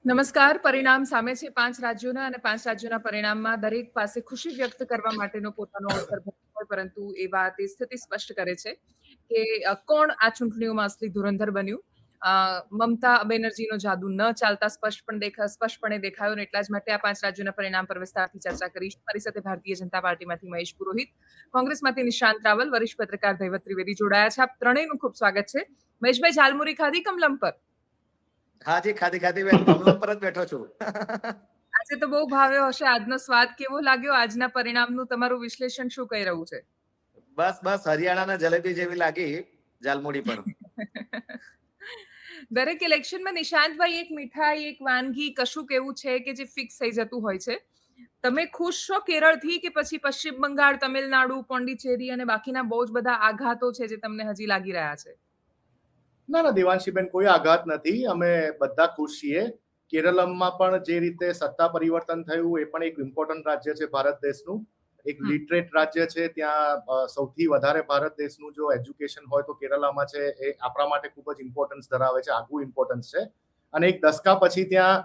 નમસ્કાર. પરિણામ સામે છે 5 રાજ્યોના અને 5 રાજ્યોના પરિણામમાં દરેક પાસે ખુશી વ્યક્ત કરવા માટેનો પોતાનો અવસર હોય, પરંતુ એ વાત એ સ્થિતિ સ્પષ્ટ કરે છે કે કોણ આ ચૂંટણીઓમાં અસલી ધુરંધર બન્યું. મમતા બેનર્જીનો જાદુ ન ચાલતા સ્પષ્ટપણે દેખાયો અને એટલા જ માટે આ 5 રાજ્યોના પરિણામ પર વિસ્તારથી ચર્ચા કરીશું. મારી સાથે ભારતીય જનતા પાર્ટીમાંથી મહેશ પુરોહિત, કોંગ્રેસમાંથી નિશાંત રાવલ, વરિષ્ઠ પત્રકાર દૈવત ત્રિવેદી જોડાયા છે. આપ ત્રણેયનું ખૂબ સ્વાગત છે. મહેશભાઈ, ઝાલમુરી ખાધી કમલમ પર? હાજી, ખાધી બેન, કમલમ પર જ બેઠો છું. આજે તો બહુ ભાવ્યો હશે. આજનો સ્વાદ કેવો લાગ્યો? આજના પરિણામનું તમારું વિશ્લેષણ શું કહી રહ્યું છે? બસ હરિયાણાના જલેબી જેવી લાગી ઝાલમુડી પણ. દરેક ઇલેક્શનમાં નિશાંતભાઈ એક મીઠાઈ, એક વાનગી, કશુંક એવું છે કે જે ફિક્સ થઈ જતું હોય છે. તમે ખુશ છો કેરળથી, કે પછી પશ્ચિમ બંગાળ, તમિલનાડુ, પોંડિચેરી અને બાકીના બહુ જ બધા આઘાતો છે જે તમને હજી લાગી રહ્યા છે? ના દેવાંશીબેન, કોઈ આઘાત નથી. અમે બધા ખુશ છીએ. કેરળમાં પણ જે રીતે સત્તા પરિવર્તન થયું એ પણ એક ઇમ્પોર્ટન્ટ રાજ્ય છે ભારત દેશનું. એક લિટરેટ રાજ્ય છે. ત્યાં સૌથી વધારે ભારત દેશનું જો એજ્યુકેશન હોય તો કેરળમાં છે. એ આપણા માટે ખૂબ જ ઇમ્પોર્ટન્સ ધરાવે છે, આગવું ઇમ્પોર્ટન્સ છે. અને એક દશકા પછી ત્યાં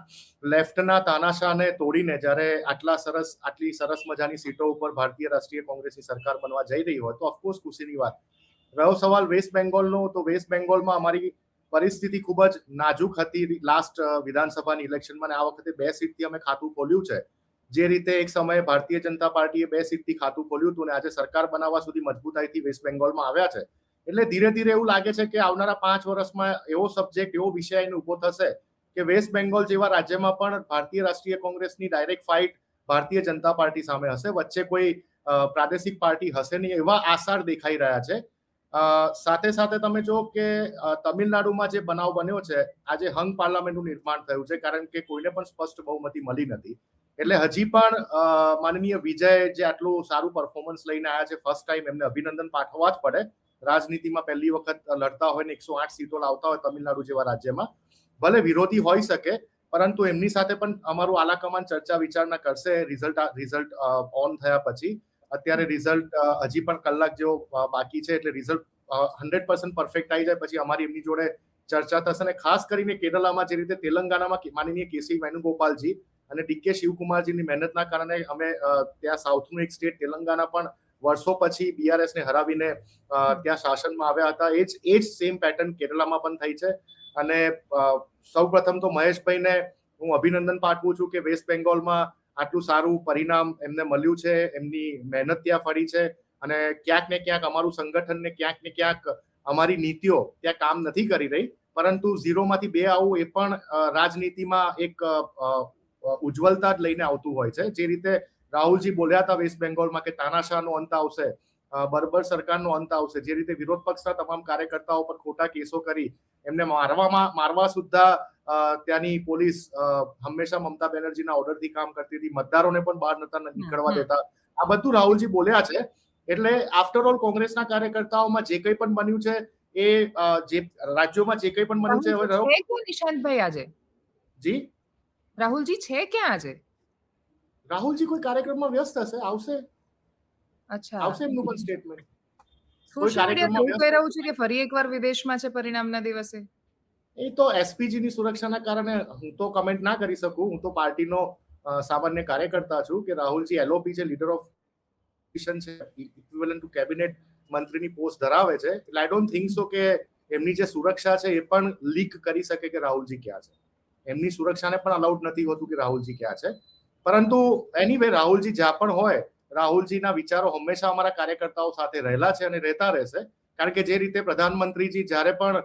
લેફ્ટના તાનાશાહને તોડીને જ્યારે આટલી સરસ મજાની સીટો ઉપર ભારતીય રાષ્ટ્રીય કોંગ્રેસની સરકાર બનવા જઈ રહી હોય તો ઓફકોર્સ ખુશીની વાત. રહ્યો સવાલ વેસ્ટ બેંગોલનો, તો વેસ્ટ બેંગોલમાં અમારી પરિસ્થિતિ ખૂબ જ નાજુક હતી લાસ્ટ વિધાનસભાની ઇલેક્શનમાં. આ વખતે 2 સીટથી અમે ખાતું ખોલ્યું છે. જે રીતે એક સમયે ભારતીય જનતા પાર્ટીએ 2 સીટથી ખાતું ખોલ્યું હતું અને આજે સરકાર બનાવવા સુધી મજબૂતાઈથી વેસ્ટ બેંગોલમાં આવ્યા છે. એટલે ધીરે ધીરે એવું લાગે છે કે આવનારા 5 વર્ષમાં એવો સબ્જેક્ટ, એવો વિષય એને ઉભો થશે કે વેસ્ટ બેંગોલ જેવા રાજ્યમાં પણ ભારતીય રાષ્ટ્રીય કોંગ્રેસની direct fight Bharatiya Janata party સામે હશે. વચ્ચે કોઈ પ્રાદેશિક પાર્ટી હશે નહીં, એવા આસાર દેખાઈ રહ્યા છે. સાથે સાથે તમે જો કે તમિલનાડુમાં જે બનાવ બન્યો છે, આજે હંગ પાર્લામેન્ટનું નિર્માણ થયું છે, કારણ કે કોઈને પણ સ્પષ્ટ બહુમતી મળી નથી. એટલે હજી પણ માનનીય વિજય જે આટલું સારું પરફોર્મન્સ લઈને આવ્યા છે, ફર્સ્ટ ટાઈમ એમને અભિનંદન પાઠવવા જ પડે. રાજનીતિમાં પહેલી વખત લડતા હોય ને 108 સીટો લાવતા હોય તમિલનાડુ જેવા રાજ્યમાં, ભલે વિરોધી હોઈ શકે, પરંતુ એમની સાથે પણ અમારું આલાકમાન ચર્ચા વિચારણા કરશે રિઝલ્ટ ઓન થયા પછી. અત્યારે રિઝલ્ટ હજી પણ કલાક જેવો બાકી છે, એટલે રિઝલ્ટ 100% પરફેક્ટ આવી જાય પછી અમારી એમની જોડે ચર્ચા થશે. અને ખાસ કરીને કેરળમાં જે રીતે તેલંગાણામાં માનનીય કેસી વેણુગોપાલજી અને ડીકે શિવકુમારજીની મહેનતના કારણે અમે ત્યાં સાઉથનું એક સ્ટેટ તેલંગાણા પણ વર્ષો પછી બીઆરએસને હરાવીને ત્યાં શાસનમાં આવ્યા હતા. એ જ સેમ પેટર્ન કેરળમાં પણ થઈ છે. અને સૌપ્રથમ તો મહેશભાઈને હું અભિનંદન પાઠવું છું કે વેસ્ટ બેંગોલમાં આટલું સારું પરિણામ એમને મળ્યું છે. એમની મહેનત ત્યાં ફળી છે અને ક્યાંક ને ક્યાંક અમારું સંગઠન ને ક્યાંક ને ક્યાંક અમારી નીતિઓ ત્યાં કામ નથી કરી રહી. પરંતુ 0માંથી 2 આવવું એ પણ રાજનીતિમાં એક ઉજ્જવલતા જ લઈને આવતું હોય છે. જે રીતે રાહુલજી બોલ્યા હતા વેસ્ટ બેંગોલમાં કે તાનાશાહનો અંત આવશે, બર્બર સરકારનો અંત આવશે, જે રીતે વિરોધ પક્ષના તમામ કાર્યકર્તાઓ પર ખોટા કેસો કરી એમને મારવા સુદ્ધા ત્યાંની પોલીસ હંમેશા મમતા બેનર્જીના ઓર્ડરથી કામ કરતી હતી. મતદારોને પણ બહાર નતા નીકળવા દેતા. આ બધું રાહુલજી બોલ્યા છે. એટલે આફ્ટર ઓલ કોંગ્રેસના કાર્યકર્તાઓમાં જે કંઈ પણ બન્યું છે, એ જે રાજ્યોમાં જે કંઈ પણ બન્યું છે, હવે નિશાંતભાઈ આજે જી રાહુલજી છે ક્યાં આજે? રાહુલજી કોઈ કાર્યક્રમમાં વ્યસ્ત હશે, આવશે એમનું પણ સ્ટેટમેન્ટ. સોશિયલ મીડિયા એવું કહી રહ્યું છે કે ફરી એકવાર વિદેશમાં છે પરિણામના દિવસે. એ તો એસપીજીની સુરક્ષાના કારણે હું તો કમેન્ટ ના કરી શકું. હું તો પાર્ટીનો સામાન્ય કાર્યકર્તા છું. કે રાહુલજી એલઓપી છે, લીડર ઓફ છે, ઇક્વિવેલન્ટ ટુ કેબિનેટ મંત્રીની પોસ્ટ ધરાવે છે. એટલે આઈ ડોન્ટ થિંક સો કે એમની જે સુરક્ષા છે એ પણ લીક કરી શકે કે રાહુલજી ક્યાં છે. એમની સુરક્ષાને પણ અલાઉડ નથી હોતું કે રાહુલજી ક્યાં છે. પરંતુ એનીવે રાહુલજી જ્યાં પણ હોય, રાહુલજીના વિચારો હંમેશા અમારા કાર્યકર્તાઓ સાથે રહેલા છે અને રહેતા રહેશે. કારણ કે જે રીતે પ્રધાનમંત્રીજી જ્યારે પણ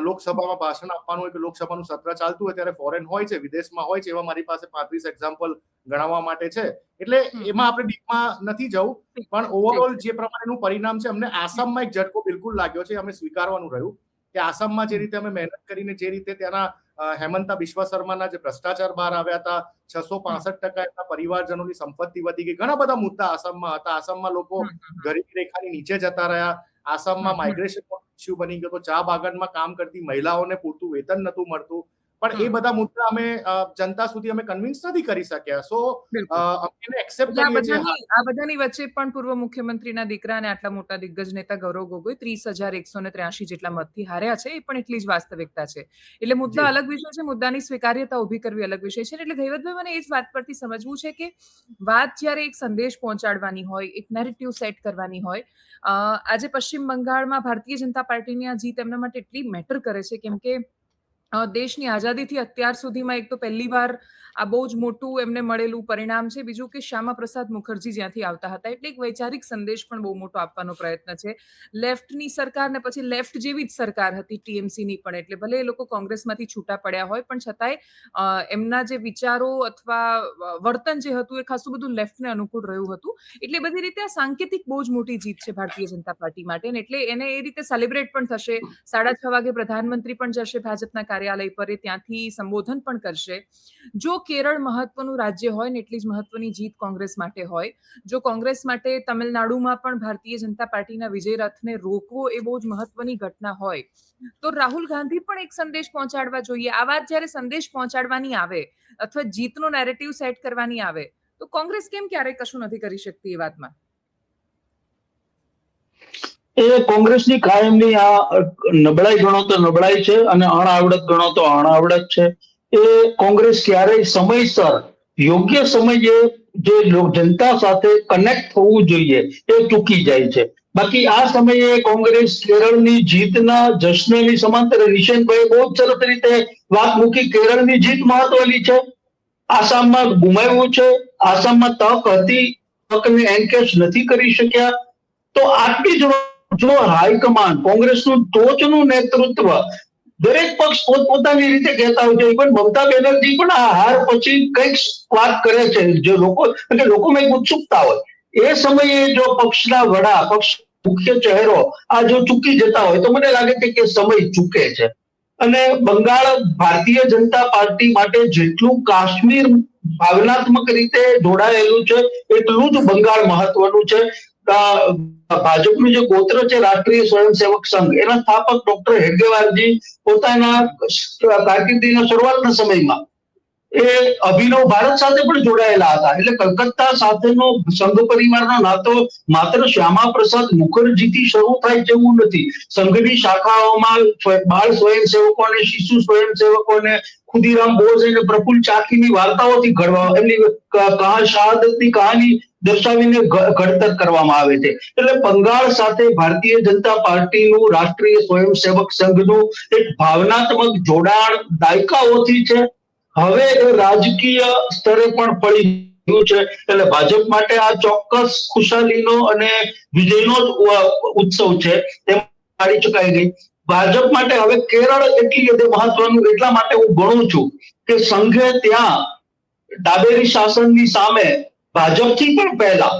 લોકસભામાં ભાષણ આપવાનું હોય કે લોકસભાનું સત્ર ચાલતું હોય ત્યારે ફોરેન હોય છે, વિદેશમાં હોય છે. એવા મારી પાસે 35 એક્ઝામ્પલ ગણાવવા માટે છે. એટલે એમાં આપણે ડીપમાં નથી જવું. પણ ઓવરઓલ જે પ્રમાણેનું પરિણામ છે, અમને આસામમાં એક ઝટકો બિલકુલ લાગ્યો છે. અમે સ્વીકારવાનું રહ્યું કે આસામમાં જે રીતે અમે મહેનત કરીને જે રીતે ત્યાંના હેમંતા બિશ્વા શર્માના જે ભ્રષ્ટાચાર બહાર આવ્યા હતા, 665% એમના પરિવારજનોની સંપત્તિ વધી ગઈ, ઘણા બધા મુદ્દા આસામમાં હતા. આસામમાં લોકો ગરીબી રેખાની નીચે જતા રહ્યા. આસામમાં માઇગ્રેશન ઇસ્યુ બની ગયો. તો ચા બાગાનમાં કામ કરતી મહિલાઓને પૂરતું વેતન નતું મળતું. પણ એ બધા મુદ્દા અમે જનતા સુધી અમે કન્વિન્સ નથી કરી શક્યા. સો બિલકુલ. અમે એને એક્સેપ્ટ એટલે કરીએ છીએ. આ બધાની વચ્ચે પણ પૂર્વ મુખ્યમંત્રીના દીકરા અને આટલા મોટા દિગ્ગજ નેતા ગૌરવ ગોગોઈ 30,183 જેટલા મતથી હાર્યા છે, એ પણ એટલી જ વાસ્તવિકતા છે. એટલે મુદ્દા જી. અલગ વિષય છે, મુદ્દાની સ્વીકાર્યતા ઊભી કરવી અલગ વિષય છે. એટલે દૈવતભાઈ, મને એ જ વાત પરથી સમજવું છે કે વાત જ્યારે એક સંદેશ પહોંચાડવાની હોય, એક નેરેટિવ સેટ કરવાની હોય, આજે પશ્ચિમ બંગાળમાં ભારતીય જનતા પાર્ટીની આ જીત એમના માટે એટલી મેટર કરે છે કેમ કે દેશની આઝાદીથી અત્યાર સુધીમાં એક તો પહેલી વાર આ બહુ જ મોટું એમને મળેલું પરિણામ છે. બીજું કે શ્યામા પ્રસાદ મુખર્જી જ્યાંથી આવતા હતા, એટલે એક વૈચારિક સંદેશ પણ બહુ મોટો આપવાનો પ્રયત્ન છે. લેફ્ટની સરકાર ને પછી લેફ્ટ જેવી જ સરકાર હતી ટીએમસીની પણ, એટલે ભલે એ લોકો કોંગ્રેસમાંથી છૂટા પડ્યા હોય પણ છતાંય એમના જે વિચારો અથવા વર્તન જે હતું એ ખાસું બધું લેફ્ટને અનુકૂળ રહ્યું હતું. એટલે બધી રીતે આ સાંકેતિક બહુ જ મોટી જીત છે ભારતીય જનતા પાર્ટી માટે, એટલે એને એ રીતે સેલિબ્રેટ પણ થશે. 6:30 વાગે પ્રધાનમંત્રી પણ જશે ભાજપના કાર્યાલય પર, ત્યાંથી સંબોધન પણ કરશે. જો કેરળ મહત્વનું રાજ્ય હોય ને એટલી જ મહત્વની જીત કોંગ્રેસ માટે હોય, જો કોંગ્રેસ માટે તમિલનાડુમાં પણ ભારતીય જનતા પાર્ટીના વિજય રથને રોકવો એ બહુ જ મહત્વની ઘટના હોય, તો રાહુલ ગાંધી પણ એક સંદેશ પહોંચાડવા જોઈએ. આ વાત જ્યારે સંદેશ પહોંચાડવાની આવે અથવા જીતનો નેરેટિવ સેટ કરવાની આવે, તો કોંગ્રેસ કેમ ક્યારેય કશું નથી કરી શકતી એ વાતમાં? એ કોંગ્રેસની કાયમની આ નબળાઈ ગણો તો નબળાઈ છે અને અણઆવડત ગણો તો અણઆવડત છે. એ કોંગ્રેસ ક્યારેય સમયસર યોગ્ય સમયે જે જનતા સાથે કનેક્ટ થવું જોઈએ એ ચૂકી જાય છે. બાકી આ સમયે કોંગ્રેસ કેરળની જીતના જશ્નની સમાંતર, નિશેનભાઈ બહુ જ સરસ રીતે વાત મૂકી, કેરળની જીત મહત્વની છે. આસામમાં ગુમાવ્યું છે, આસામમાં તક હતી, તકને એન્કેશ નથી કરી શક્યા. તો આટલી જ જો હાઈકમાન્ડ, કોંગ્રેસનું ટોચનું નેતૃત્વ, દરેક પક્ષ પોતપોતાની રીતે કહેતા હોય છે, ઇવન મમતા બેનર્જી પણ આ હાર પછી કંઈક વાત કરે છે, જે લોકોમાં એક ઉત્સુકતા હોય. એ સમયે જો પક્ષના વડા, પક્ષ મુખ્ય ચહેરો આ જો ચૂકી જતા હોય તો મને લાગે છે કે સમય ચૂકે છે. અને બંગાળ ભારતીય જનતા પાર્ટી માટે જેટલું કાશ્મીર ભાવનાત્મક રીતે જોડાયેલું છે એટલું જ બંગાળ મહત્વનું છે. ભાજપનું જે ગોત્ર છે રાષ્ટ્રીય સ્વયંસેવક સંઘ, એના સ્થાપક ડોક્ટર હેડગેવારજી પોતાના કારકિર્દીના શરૂઆતના સમયમાં એ અભિનવ ભારત સાથે પણ જોડાયેલા હતા. એટલે કલકત્તા સાથેનો સંઘ પરિવારનો નાતો માત્ર શ્યામા પ્રસાદ મુખર્જીથી શરૂ થાય તેવું નથી. સંઘની શાખાઓમાં બાળ સ્વયંસેવકો અને શિશુ સ્વયંસેવકોને ખુદીરામ બોઝ અને પ્રફુલ્લ ચાકીની વાર્તાઓથી ઘડવા, એમની શહાદતની કહાની દર્શાવીને ઘડતર કરવામાં આવે છે. એટલે બંગાળ સાથે ભારતીય જનતા પાર્ટીનું રાષ્ટ્રીય સ્વયંસેવક સંઘનું એક ભાવનાત્મક જોડાણ દાયકાઓથી છે. હવે એ રાજકીય સ્તરે પણ પડી ગયું છે. એટલે ભાજપ માટે આ ચોક્કસ ખુશાલીનો અને વિજયનો ઉત્સવ છે, તેમ પાડી ચુકાઈ ગઈ. ભાજપ માટે હવે કેરળ એટલી હદે મહત્વનું એટલા માટે હું ગણું છું કે સંઘે ત્યાં ડાબેરી શાસનની સામે ભાજપથી પણ પહેલા,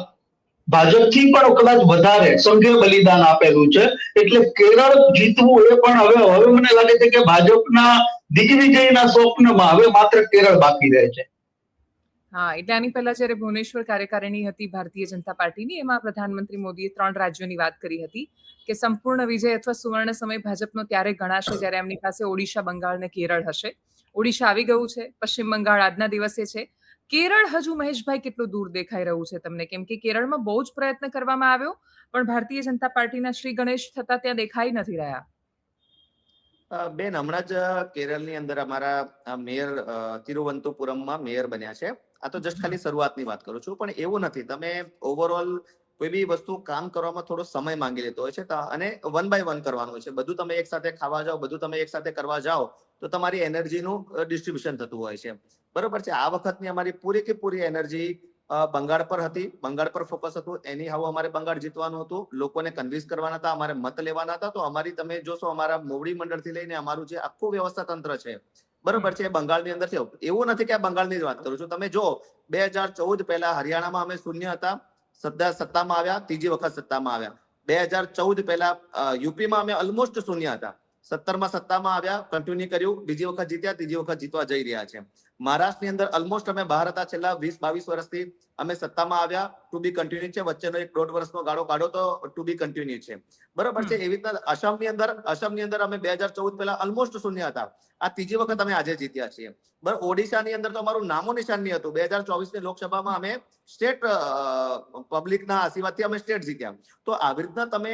ભાજપથી પણ કદાચ વધારે સંઘે બલિદાન આપેલું છે. એટલે કેરળ જીતવું એ પણ હવે મને લાગે છે કે ભાજપના દિગ્વિજયના સ્વપ્નમાં હવે માત્ર કેરળ બાકી રહે છે. હા, એટલે આની પહેલા જ્યારે ભુવનેશ્વર કાર્યકારિણી હતી ભારતીય જનતા પાર્ટીની, એમાં પ્રધાનમંત્રી મોદીએ 3 રાજ્યોની વાત કરી હતી કે સંપૂર્ણ વિજય અથવા સુવર્ણ સમય ભાજપનો ત્યારે ગણાશે જ્યારે એમની પાસે ઓડિશા, બંગાળ અને કેરળ હશે. ઓડિશા આવી ગયું છે, પશ્ચિમ બંગાળ આજના દિવસે છે. કેરળ હજુ મહેશભાઈ કેટલું દૂર દેખાઈ રહ્યું છે તમને? કેમ કે કેરળમાં બહુ જ પ્રયત્ન કરવામાં આવ્યો પણ ભારતીય જનતા પાર્ટીના શ્રી ગણેશ થતા ત્યાં દેખાઈ નથી રહ્યા. બેન, હમણાં જ કેરળની અંદર અમારા મેયર તિરુવનંતપુરમમાં મેયર બન્યા છે. આ તો જસ્ટ ખાલી શરૂઆતની વાત કરું છું, પણ એવું નથી. તમે ઓવરઓલ કોઈ બી વસ્તુ કામ કરવામાં થોડો સમય માંગી લેતો હોય છે અને 1 by 1 કરવાનું હોય છે. બધું તમે એક સાથે ખાવા જાઓ, બધું તમે એક સાથે કરવા જાઓ તો તમારી એનર્જીનું ડિસ્ટ્રીબ્યુશન થતું હોય છે. બરોબર છે. આ વખતની અમારી પૂરી કે પૂરી એનર્જી બંગાળ પર હતી, બંગાળ પર ફોકસ હતું. એની હાવ અમારે બંગાળ જીતવાનું હતું, લોકોને કન્વિન્સ કરવાના હતા, અમારે મત લેવાના હતા. તો અમારી તમે જોશો અમારા મોવડી મંડળથી લઈને અમારું જે આખું વ્યવસ્થા તંત્ર છે, બરોબર છે, એ બંગાળની અંદર છે. એવું નથી કે આ બંગાળની જ વાત કરું છું. તમે જો 2014 પહેલા હરિયાણામાં અમે શૂન્ય હતા, સત્તામાં આવ્યા, ત્રીજી વખત સત્તામાં આવ્યા. 2014 પહેલા યુપીમાં અમે ઓલમોસ્ટ શૂન્ય હતા, 17માં સત્તામાં આવ્યા, કન્ટિન્યુ કર્યું, બીજી વખત જીત્યા, ત્રીજી વખત જીતવા જઈ રહ્યા છે. મહારાષ્ટ્રની અંદર ઓલમોસ્ટ અમે બહાર હતા છેલ્લા 20-22 વર્ષથી, અમે સત્તામાં આવ્યા, ટુ બી કન્ટિન્યુ છે, વચ્ચેનો 1.5 વર્ષનો ગાળો કાઢો તો ટુ બી કન્ટિન્યુ છે, બરોબર છે. એવી રીતના અસમની અંદર અમે 2014 પહેલા ઓલમોસ્ટ શૂન્ય હતા. આ ત્રીજી વખત અમે આજે જીત્યા છીએ, બરાબર. ઓડિશાની અંદર તો અમારું નામો નિશાન નહીં હતું. 2024 ની લોકસભામાં અમે સ્ટેટ પબ્લિકના આશીર્વાદથી અમે સ્ટેટ જીત્યા. તો આવી રીતના તમે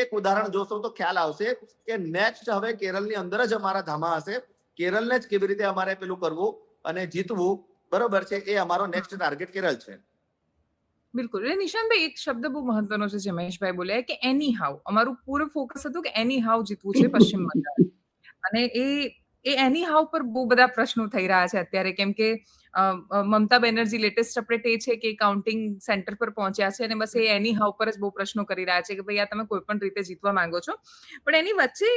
એક ઉદાહરણ જોશો તો ખ્યાલ આવશે કે નેક્સ્ટ હવે કેરળની અંદર જ અમારા ધામા હશે. કેરળને જ કેવી રીતે અમારે પેલું કરવું અને જીતવું, બરોબર છે, એ અમારો નેક્સ્ટ ટાર્ગેટ કેરળ છે. બિલકુલ. એટલે નિશાંતભાઈ એક શબ્દ બહુ મહત્વનો છે જે મહેશભાઈ બોલ્યા કે એની હાઉ. અમારું પૂરું ફોકસ હતું કે એની હાઉ જીતવું છે પશ્ચિમ બંગાળ. અને એ એની હાઉ પર બહુ બધા પ્રશ્નો થઈ રહ્યા છે અત્યારે, કેમ કે મમતા બેનર્જી લેટેસ્ટ અપડેટ એ છે કે કાઉન્ટિંગ સેન્ટર પર પહોંચ્યા છે અને બસ એ એની હાઉ પર જ બહુ પ્રશ્નો કરી રહ્યા છે કે ભાઈ આ તમે કોઈ પણ રીતે જીતવા માંગો છો. પણ એની વચ્ચે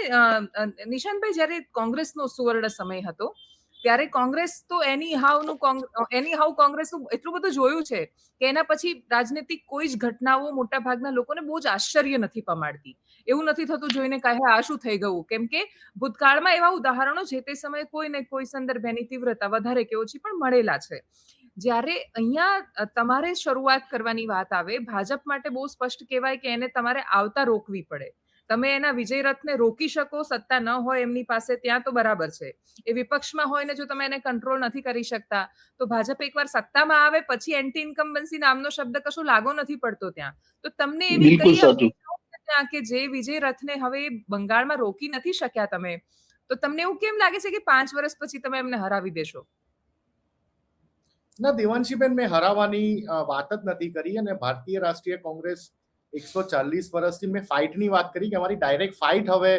નિશાંતભાઈ જ્યારે કોંગ્રેસનો સુવર્ણ સમય હતો ત્યારે કોંગ્રેસ તો એની હાઉ કોંગ્રેસનું એટલું બધું જોયું છે કે એના પછી રાજનીતિક કોઈ જ ઘટનાઓ મોટા ભાગના લોકોને બહુ જ આશ્ચર્ય નથી પમાડતી. એવું નથી થતું જોઈને કહે આ શું થઈ ગયું, કેમ કે ભૂતકાળમાં એવા ઉદાહરણો જે તે સમયે કોઈ ને કોઈ સંદર્ભે એની તીવ્રતા વધારે કે ઓછી પણ મળેલા છે. જ્યારે અહીંયા તમારે શરૂઆત કરવાની વાત આવે, ભાજપ માટે બહુ સ્પષ્ટ કહેવાય કે એને તમારે આવતા રોકવી પડે. તમે એના વિજય રથને રોકી શકો, સત્તા ન હોય એમની પાસે ત્યાં તો બરાબર છે. એ વિપક્ષમાં હોય ને જો તમે એને કંટ્રોલ નથી કરી શકતા તો ભાજપ એકવાર સત્તામાં આવે પછી એન્ટી ઇન્કમ્બન્સી નામનો શબ્દ કશું લાગો નથી પડતો ત્યાં. તો તમને એવી બિલકુલ સાચું. ત્યાં કે જે વિજય રથને હવે બંગાળમાં રોકી નથી શક્યા તમે, તો તમને એવું કેમ લાગે છે કે 5 વર્ષ પછી તમે એમને હરાવી દેશો? ના દેવાંશીબેન, મેં હરાવવાની વાત જ નથી કરી. અને ભારતીય રાષ્ટ્રીય કોંગ્રેસ 140 વર્ષથી મેં ફાઇટની વાત કરી કે અમારી ડાયરેક્ટ ફાઇટ હવે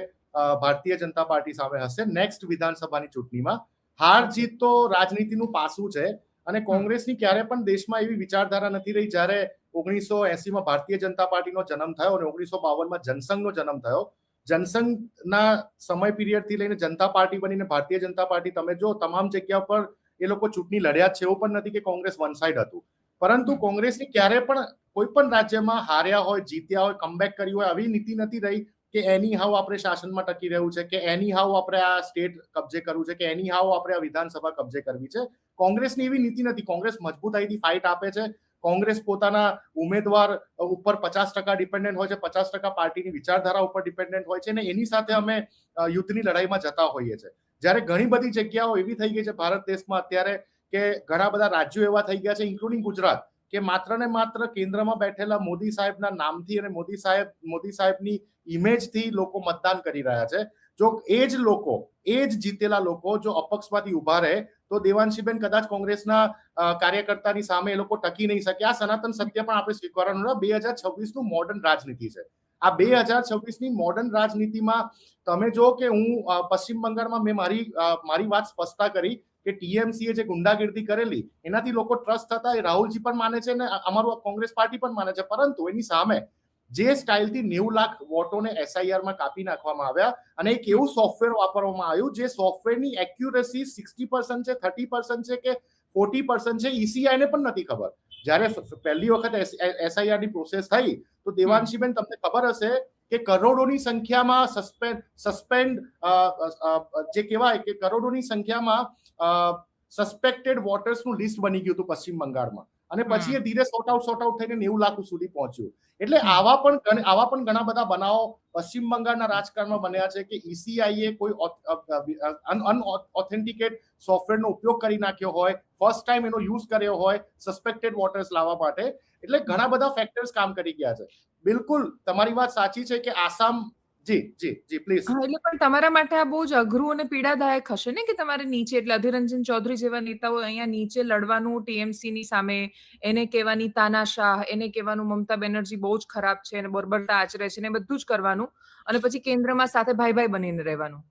ભારતીય જનતા પાર્ટી સામે હશે નેક્સ્ટ વિધાનસભાની ચૂંટણીમાં. હાર જીત તો રાજનીતિનું પાસું છે અને કોંગ્રેસની ક્યારે પણ દેશમાં એવી વિચારધારા નથી રહી. જ્યારે 1980માં ભારતીય જનતા પાર્ટીનો જન્મ થયો અને 1952માં જનસંઘનો જન્મ થયો, જનસંઘના સમય પીરિયડથી લઈને જનતા પાર્ટી બનીને ભારતીય જનતા પાર્ટી તમે જો તમામ જગ્યા પર એ લોકો ચૂંટણી લડ્યા છે. એવું પણ નથી કે કોંગ્રેસ વન સાઇડ હતું, પરંતુ કોંગ્રેસની ક્યારે પણ કોઈ પણ રાજ્યમાં હાર્યા હોય, જીત્યા હોય, કમબેક કરી હોય, આવી નીતિ નથી રહી કે એની હાઉ આપણે શાસનમાં ટકી રહેવું છે, કે એની હાઉ આપણે આ સ્ટેટ કબજે કરવું છે, કે એની હાઉ આપણે આ વિધાનસભા કબજે કરવી છે. કોંગ્રેસની એવી નીતિ નથી. કોંગ્રેસ મજબૂતાઈથી ફાઇટ આપે છે. કોંગ્રેસ પોતાના ઉમેદવાર ઉપર 50% ડિપેન્ડન્ટ હોય છે, 50% પાર્ટીની વિચારધારા ઉપર ડિપેન્ડન્ટ હોય છે અને એની સાથે અમે યુદ્ધની લડાઈમાં જતા હોઈએ છીએ. જ્યારે ઘણી બધી જગ્યાઓ એવી થઈ ગઈ છે ભારત દેશમાં અત્યારે કે ઘણા બધા રાજ્યો એવા થઈ ગયા છે, ઇન્ક્લુડિંગ ગુજરાત, કે માત્ર ને માત્ર કેન્દ્રમાં બેઠેલા મોદી સાહેબના નામથી અને મોદી સાહેબની ઇમેજથી લોકો મતદાન કરી રહ્યા છે. જો એ જ જીતેલા લોકો જો અપક્ષમાંથી ઉભા રહે તો દેવાંશીબેન કદાચ કોંગ્રેસના કાર્યકર્તાની સામે એ લોકો ટકી નહીં શકે. આ સનાતન સત્ય પણ આપણે સ્વીકારવાનું. 2026નું મોડર્ન રાજનીતિ છે. આ 2026ની મોડર્ન રાજનીતિમાં તમે જો કે હું પશ્ચિમ બંગાળમાં મેં મારી વાત સ્પષ્ટતા કરી કે ટીએમસીએ જે ગુંડાગીર્દી કરેલી એનાથી લોકો ટ્રસ્ટ થતા, એ રાહુલજી પણ માને છે અને અમારું કોંગ્રેસ પાર્ટી પણ માને છે. પરંતુ એની સામે જે સ્ટાઇલથી 90 લાખ વોટોને એસઆઈઆરમાં કાપી નાખવામાં આવ્યા અને એક એવું સોફ્ટવેર વાપરવામાં આવ્યું જે સોફ્ટવેરની એક્યુરેસી 60% છે, 30% છે કે 40% છે, ઈસીઆઈને પણ નથી ખબર. જ્યારે પહેલી વખત એસઆઈઆરની પ્રોસેસ થઈ તો દેવાંશીબેન તમને ખબર હશે કે કરોડોની સંખ્યામાં સસ્પેન્ડ જે કહેવાય કે કરોડોની સંખ્યામાં સસ્પેક્ટેડ વોટર્સનું લિસ્ટ બની ગયું હતું પશ્ચિમ બંગાળમાં અને પછી એ ધીરે સોર્ટ આઉટ થઈને 90 લાખ સુધી પહોંચ્યું. એટલે આવા પણ ઘણા બધા બનાવો પશ્ચિમ બંગાળના રાજકારણમાં બન્યા છે કે ઈસીઆઈએ કોઈ અનઓથેન્ટિકેટ સોફ્ટવેરનો ઉપયોગ કરી નાખ્યો હોય, ફર્સ્ટ ટાઈમ એનો યુઝ કર્યો હોય સસ્પેક્ટેડ વોટર્સ લાવવા માટે. એટલે ઘણા બધા ફેક્ટર્સ કામ કરી ગયા છે. બિલકુલ તમારી વાત સાચી છે કે આસામ જી પ્લીઝ. એટલે પણ તમારા માટે આ બહુ જ અઘરું અને પીડાદાયક હશે ને કે તમારે નીચે એટલે અધિરંજન ચૌધરી જેવા નેતાઓ અહીંયા નીચે લડવાનું ટીએમસી ની સામે, એને કહેવાની તાનાશાહ, એને કહેવાનું મમતા બેનર્જી બહુ જ ખરાબ છે અને બર્બરતા આચરે છે ને બધું જ કરવાનું અને પછી કેન્દ્રમાં સાથે ભાઈ બનીને રહેવાનું.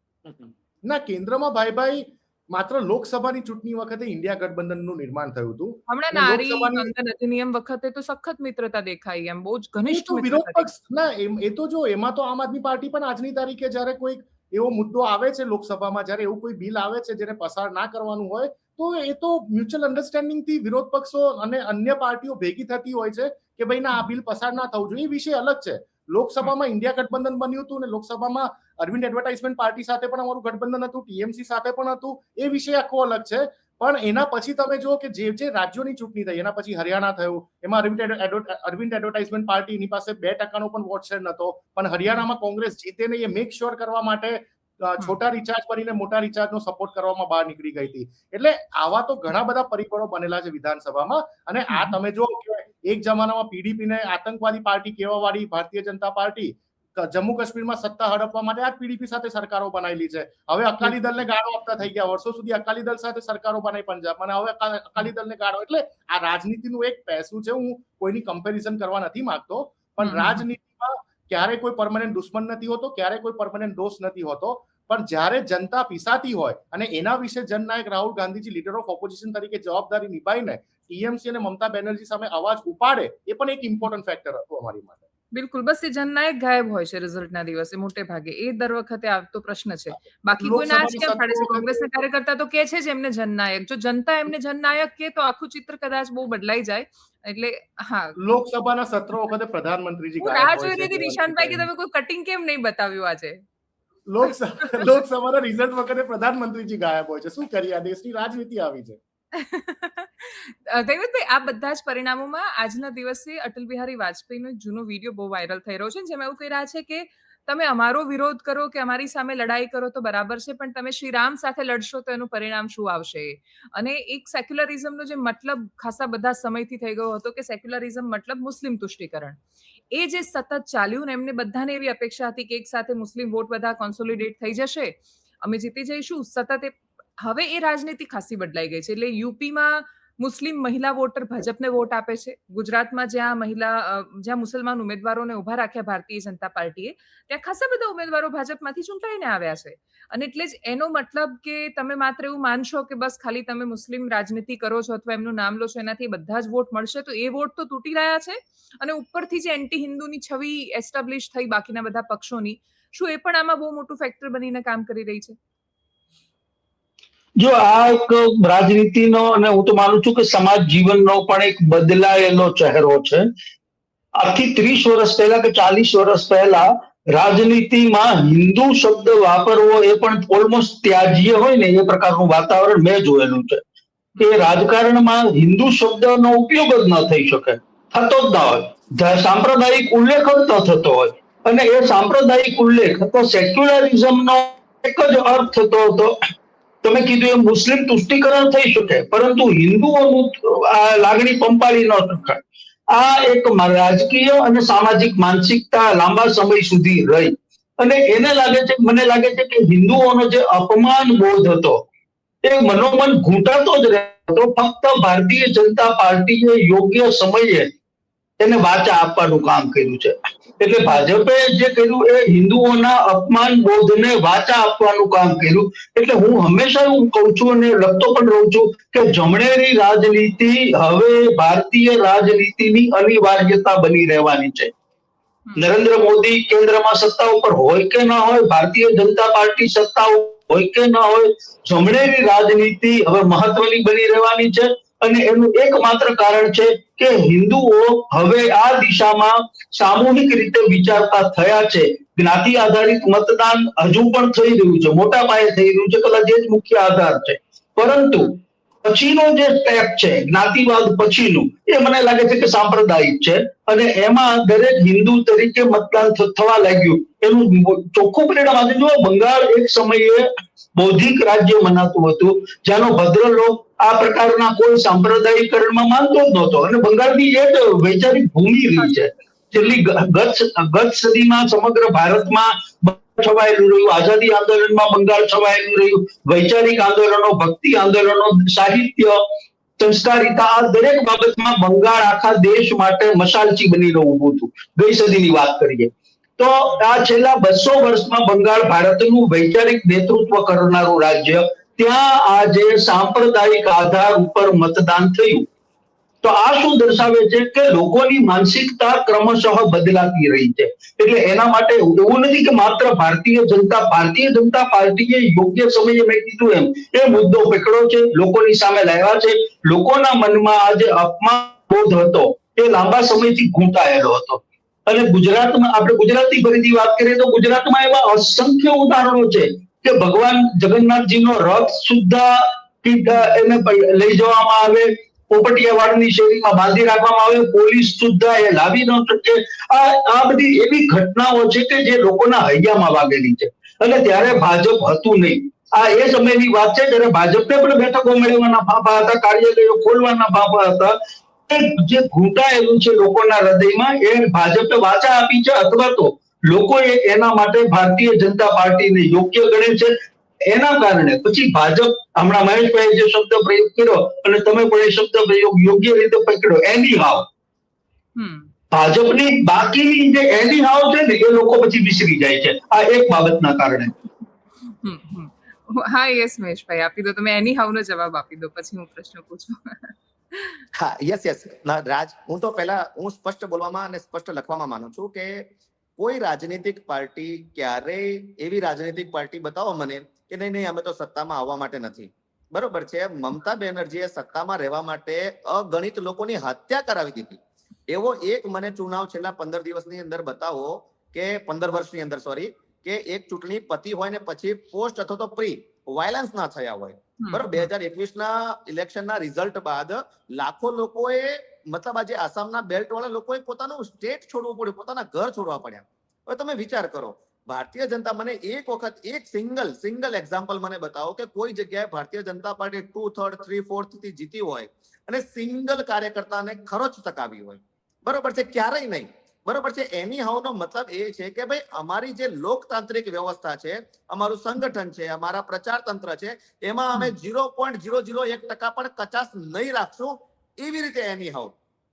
ના, કેન્દ્રમાં ભાઈ માત્ર લોકસભાની ચૂંટણી વખતે ઇન્ડિયા ગઠબંધનનું નિર્માણ થયું હતું. હમણાં નારી બંધન અધિનિયમ વખતે તો સખત મિત્રતા દેખાઈ, એમ બહુ જ ઘનિષ્ઠ વિરોધ પક્ષ. ના, એ તો જો એમાં તો આમ આદમી પાર્ટી પણ આજની તારીખે જ્યારે કોઈ એવો મુદ્દો આવે છે લોકસભામાં, જ્યારે એવું કોઈ બિલ આવે છે જેને પસાર ના કરવાનું હોય તો એ તો મ્યુચ્યુઅલ અન્ડરસ્ટેન્ડિંગથી વિરોધ પક્ષો અને અન્ય પાર્ટીઓ ભેગી થતી હોય છે કે ભાઈ ના આ બિલ પસાર ના થવું જોઈએ. એ વિષય અલગ છે. લોકસભામાં ઇન્ડિયા ગઠબંધન બન્યું હતું અને લોકસભામાં અરવિંદ એડવર્ટાઇઝમેન્ટ પાર્ટી સાથે પણ અમારું ગઠબંધન હતું, ટીએમસી સાથે પણ હતું. એ વિષય આખો અલગ છે. પણ એના પછી તમે જુઓ કે જે જે રાજ્યોની ચૂંટણી થઈ એના પછી હરિયાણા થયું, એમાં અરવિંદ એડવર્ટાઇઝમેન્ટ પાર્ટી એની પાસે 2% પણ વોટ શેર નતો, પણ હરિયાણામાં કોંગ્રેસ જીતે નહીં એ મેક શ્યોર કરવા માટે છોટા રિચાર્જ કરીને મોટા રિચાર્જનો સપોર્ટ કરવામાં બહાર નીકળી ગઈ હતી. એટલે આવા તો ઘણા બધા પરિબળો બનેલા છે વિધાનસભામાં. અને આ તમે જો કે એક જમાનામાં પીડીપી ને આતંકવાદી પાર્ટી કહેવાવાળી ભારતીય જનતા પાર્ટી જમ્મુ કાશ્મીરમાં સત્તા હડપવા માટે આ પીડીપી સાથે સરકારો બનાવેલી છે. હવે અકાલી દળને ગાળો આપતા થઈ ગયા. વર્ષો સુધી અકાલી દળ સાથે સરકારો બનાવી પંજાબમાં, અને હવે અકાલી દળને ગાળો. એટલે આ રાજનીતિનું એક પહેલું છે. હું કોઈની કમ્પેરિઝન કરવા નથી માંગતો, પણ રાજનીતિમાં ક્યારે કોઈ પરમાનન્ટ દુશ્મન નથી હોતો, ક્યારે કોઈ પરમાનન્ટ દોસ્ત નથી હોતો. પણ જ્યારે જનતા પીસાતી હોય અને એના વિશે Jannayak Rahul Gandhiji leader of opposition તરીકે જવાબદારી નિભાઈને ટીએમસી અને મમતા બેનર્જી સામે અવાજ ઉપાડે, એ પણ એક ઇમ્પોર્ટન્ટ ફેક્ટર હતું અમારી માટે. બિલકુલ, બસ એ જનનાયક ગાયબ હોય છે રિઝલ્ટના દિવસે મોટે ભાગે. એ દર વખતે આવતો પ્રશ્ન છે. બાકી કોઈ ના જ કેમ પાડે છે? કોંગ્રેસના કાર્યકર્તા તો કે છે જ એમને જનનાયક. જો જનતા એમને જનનાયક કે તો આખું ચિત્ર કદાચ બહુ બદલાઈ જાય. એટલે હા, લોકસભાના સત્ર વખતે પ્રધાનમંત્રીજી હું રાહ જોઈ રહી હતી નિશાંતભાઈ કે તમે કોઈ કટિંગ કેમ નહીં બતાવ્યું આજે. લોકસભાના રિઝલ્ટ વખતે પ્રધાનમંત્રીજી ગાયબ હોય છે. શું કરીએ, આ દેશની રાજનીતિ આવી છે. દૈવતભાઈ, આ બધા જ પરિણામોમાં આજના દિવસે અટલ બિહારી વાજપેયીનો એક જૂનો વિડીયો બહુ વાયરલ થઈ રહ્યો છે, જેમાં એવું કહી રહ્યા છે કે તમે અમારો વિરોધ કરો કે અમારી સામે લડાઈ કરો તો બરાબર છે, પણ તમે શ્રી રામ સાથે લડશો તો એનું પરિણામ શું આવશે. અને એક સેક્યુલરિઝમનો જે મતલબ ખાસા બધા સમયથી થઈ ગયો હતો કે સેક્યુલરિઝમ મતલબ મુસ્લિમ તુષ્ટિકરણ, એ જે સતત ચાલ્યું ને એમને બધાને એવી અપેક્ષા હતી કે એક સાથે મુસ્લિમ વોટ બધા કોન્સોલિડેટ થઈ જશે, અમે જીતી જઈશું. સતત હવે એ રાજનીતિ ખાસી બદલાઈ ગઈ છે. એટલે યુપીમાં મુસ્લિમ મહિલા વોટર ભાજપને વોટ આપે છે. ગુજરાતમાં જ્યાં મુસલમાન ઉમેદવારોને ઉભા રાખ્યા ભારતીય જનતા પાર્ટીએ, ત્યાં ખાસા બધા ઉમેદવારો ભાજપમાંથી ચૂંટાઈને આવ્યા છે. અને એટલે જ એનો મતલબ કે તમે માત્ર એવું માનશો કે બસ ખાલી તમે મુસ્લિમ રાજનીતિ કરો છો અથવા એમનું નામ લો છો એનાથી બધા જ વોટ મળશે, તો એ વોટ તો તૂટી રહ્યા છે. અને ઉપરથી જે એન્ટી હિન્દુની છબી એસ્ટાબ્લિશ થઈ બાકીના બધા પક્ષોની, શું એ પણ આમાં બહુ મોટું ફેક્ટર બનીને કામ કરી રહી છે? જો આ એક રાજનીતિનો અને હું તો માનું છું કે સમાજ જીવનનો પણ એક બદલાયેલો ચહેરો છે. આજથી 30 વર્ષ પહેલા કે 40 વર્ષ પહેલા રાજનીતિમાં હિન્દુ શબ્દ વાપરવો એ પણ ઓલમોસ્ટ ત્યાજ્ય હોય ને એ પ્રકારનું વાતાવરણ મેં જોયેલું છે. કે રાજકારણમાં હિન્દુ શબ્દનો ઉપયોગ જ ન થઈ શકે, થતો જ ના હોય, સાંપ્રદાયિક ઉલ્લેખ જ ન થતો હોય. અને એ સાંપ્રદાયિક ઉલ્લેખ તો સેક્યુલરિઝમનો એક જ અર્થ થતો હતો. તમે કીધું એમ મુસ્લિમ તુષ્ટિકરણ થઈ શકે, પરંતુ હિન્દુઓનું લાગણી પંપાળી ન શકાય. આ એક રાજકીય અને સામાજિક માનસિકતા લાંબા સમય સુધી રહી. અને મને લાગે છે કે હિન્દુઓનો જે અપમાન બોધ હતો એ મનોમન ઘૂંટાતો જ રહેતો. ફક્ત ભારતીય જનતા પાર્ટીએ યોગ્ય સમયે એને વાચા આપવાનું કામ કર્યું છે. એટલે ભાજપે જે કર્યું એ હિન્દુઓના અપમાન બોધને વાચા આપવાનું કામ કર્યું. એટલે હું હંમેશા એવું કહું છું અને લખતો પણ રહું છું કે જમણેરી રાજનીતિ હવે ભારતીય રાજનીતિની અનિવાર્યતા બની રહેવાની છે. નરેન્દ્ર મોદી કેન્દ્રમાં સત્તા ઉપર હોય કે ના હોય, ભારતીય જનતા પાર્ટી સત્તા હોય કે ના હોય, જમણેરી રાજનીતિ હવે મહત્વની બની રહેવાની છે. અને એનું એકમાત્ર કારણ છે કે હિન્દુઓ હવે આ દિશામાં સામૂહિક રીતે વિચારતા થયા છે. જ્ઞાતિ આધારિત મતદાન હજુ પણ થઈ રહ્યું છે, મોટા પાયે થઈ રહ્યું છે, કદાચ એ જ મુખ્ય આધાર છે. પરંતુ પછીનો જે સ્ટેપ છે જ્ઞાતિવાદ પછીનું, એ મને લાગે છે કે સાંપ્રદાયિક છે. અને એમાં દરેક હિન્દુ તરીકે મતદાન થવા લાગ્યું. એનું ચોખ્ખું પરિણામ આજે જુઓ, બંગાળ એક સમયે બૌદ્ધિક રાજ્ય મનાતું હતું, જેનો ભદ્રલોક આ પ્રકારના કોઈ સાંપ્રદાયિકરણમાં માનતો જ નહોતો. અને બંગાળની એક વૈચારિક ભૂમિ રહી છે. છેલ્લી ગત સદીમાં સમગ્ર ભારતમાં છવાયેલું રહ્યું. આઝાદી આંદોલનમાં બંગાળ છવાયેલું રહ્યું. વૈચારિક આંદોલનો, ભક્તિ આંદોલનો, સાહિત્ય, સંસ્કારિતા, આ દરેક બાબતમાં બંગાળ આખા દેશ માટે મશાલચી બનીને ઊભું હતું. ગઈ સદીની વાત કરીએ તો આ છેલ્લા 200 વર્ષમાં બંગાળ ભારતનું વૈચારિક નેતૃત્વ કરનારું રાજ્ય, ત્યાં આજે સાંપ્રદાયિક આધાર ઉપર મતદાન થયું. તો આ શું દર્શાવે છે કે લોકોની માનસિકતા ક્રમશઃ બદલાતી રહી છે. એટલે એના માટે એવું નથી કે માત્ર ભારતીય જનતા પાર્ટીએ યોગ્ય સમયે મેં કીધું એમ એ મુદ્દો પકડ્યો છે, લોકોની સામે લાવ્યા છે. લોકોના મનમાં આજે અપમાન બોધ હતો એ લાંબા સમયથી ઘૂંટાયેલો હતો. અને ગુજરાતમાં આપણે ગુજરાતી ફરીથી વાત કરીએ તો ગુજરાતમાં એવા અસંખ્ય ઉદાહરણો છે કે ભગવાન જગન્નાથજીનો રથ સુદ્ધા એને લઈ જવામાં આવે, પોપટિયાવાડની શેરીમાં બાંધી રાખવામાં આવે, પોલીસ સુદ્ધા એ લાવી ન શકે. આ બધી એવી ઘટનાઓ છે કે જે લોકોના હૈયામાં વાગેલી છે. અને ત્યારે ભાજપ હતું નહીં. આ એ સમયની વાત છે જ્યારે ભાજપને પણ બેઠકો મેળવવાના ફાંફા હતા, કાર્યાલયો ખોલવાના ફાંફા હતા. જે ઘૂંટાયેલું છે લોકોના હૃદયમાં, એ ભાજપે વાચા આપી છે, અથવા તો લોકોએ એના માટે ભારતીય જનતા પાર્ટીને યોગ્ય ગણે છે. એના કારણે પછી ભાજપ, હમણાં મહેશભાઈ જે શબ્દ પ્રયોગ કર્યો અને તમે પણ એ શબ્દ પ્રયોગ યોગ્ય રીતે પકડ્યો, એની હાવ, ભાજપની બાકીની જે એની હાવ છે ને એ લોકો પછી વિસરી જાય છે આ એક બાબતના કારણે. હા, યસ મહેશભાઈ, આપી દો તમે એની હાવનો જવાબ આપી દો, પછી હું પ્રશ્ન પૂછું. હા, યસ રાજ, હું સ્પષ્ટ બોલવામાં અને સ્પષ્ટ લખવામાં માનું છું કે કોઈ રાજનીતિક પાર્ટી ક્યારેય એવી રાજનીતિક પાર્ટી બતાવો મને કે નહીં અમે તો સત્તામાં આવવા માટે નથી. બરોબર છે, મમતા બેનર્જીએ સત્તામાં રહેવા માટે અગણિત લોકોની હત્યા કરાવી દીધી. એવો એક મને ચુનાવ છેલ્લા 15 દિવસની અંદર બતાવો કે 15 વર્ષની અંદર કે એક ચૂંટણી પતી હોય ને પછી પોસ્ટ અથવા તો પ્રી વાયલન્સ ના થયા હોય. બરોબર, 2021ના ઇલેક્શનના રિઝલ્ટ બાદ લાખો લોકોએ, મતલબ આજે આસામના બેલ્ટ વાળા લોકોએ પોતાનું સ્ટેટ છોડવું પડ્યું, પોતાના ઘર છોડવા પડ્યા. હવે તમે વિચાર કરો, ભારતીય જનતા, મને એક વખત એક સિંગલ એક્ઝામ્પલ મને બતાવો કે કોઈ જગ્યાએ ભારતીય જનતા પાર્ટી 2/3, 3/4 થી જીતી હોય અને સિંગલ કાર્યકર્તાને ખરોચ ટકાવી હોય. બરોબર છે, ક્યારેય નહીં. બરોબર છે, એની હાવનો મતલબ એ છે કે ભાઈ અમારી જે લોકતાંત્રિક વ્યવસ્થા છે, અમારું સંગઠન છે, અમારા પ્રચાર તંત્ર છે, એમાં અમે 0.001% પણ કચાશ નહીં રાખશું. એવી રીતે એની હાવ.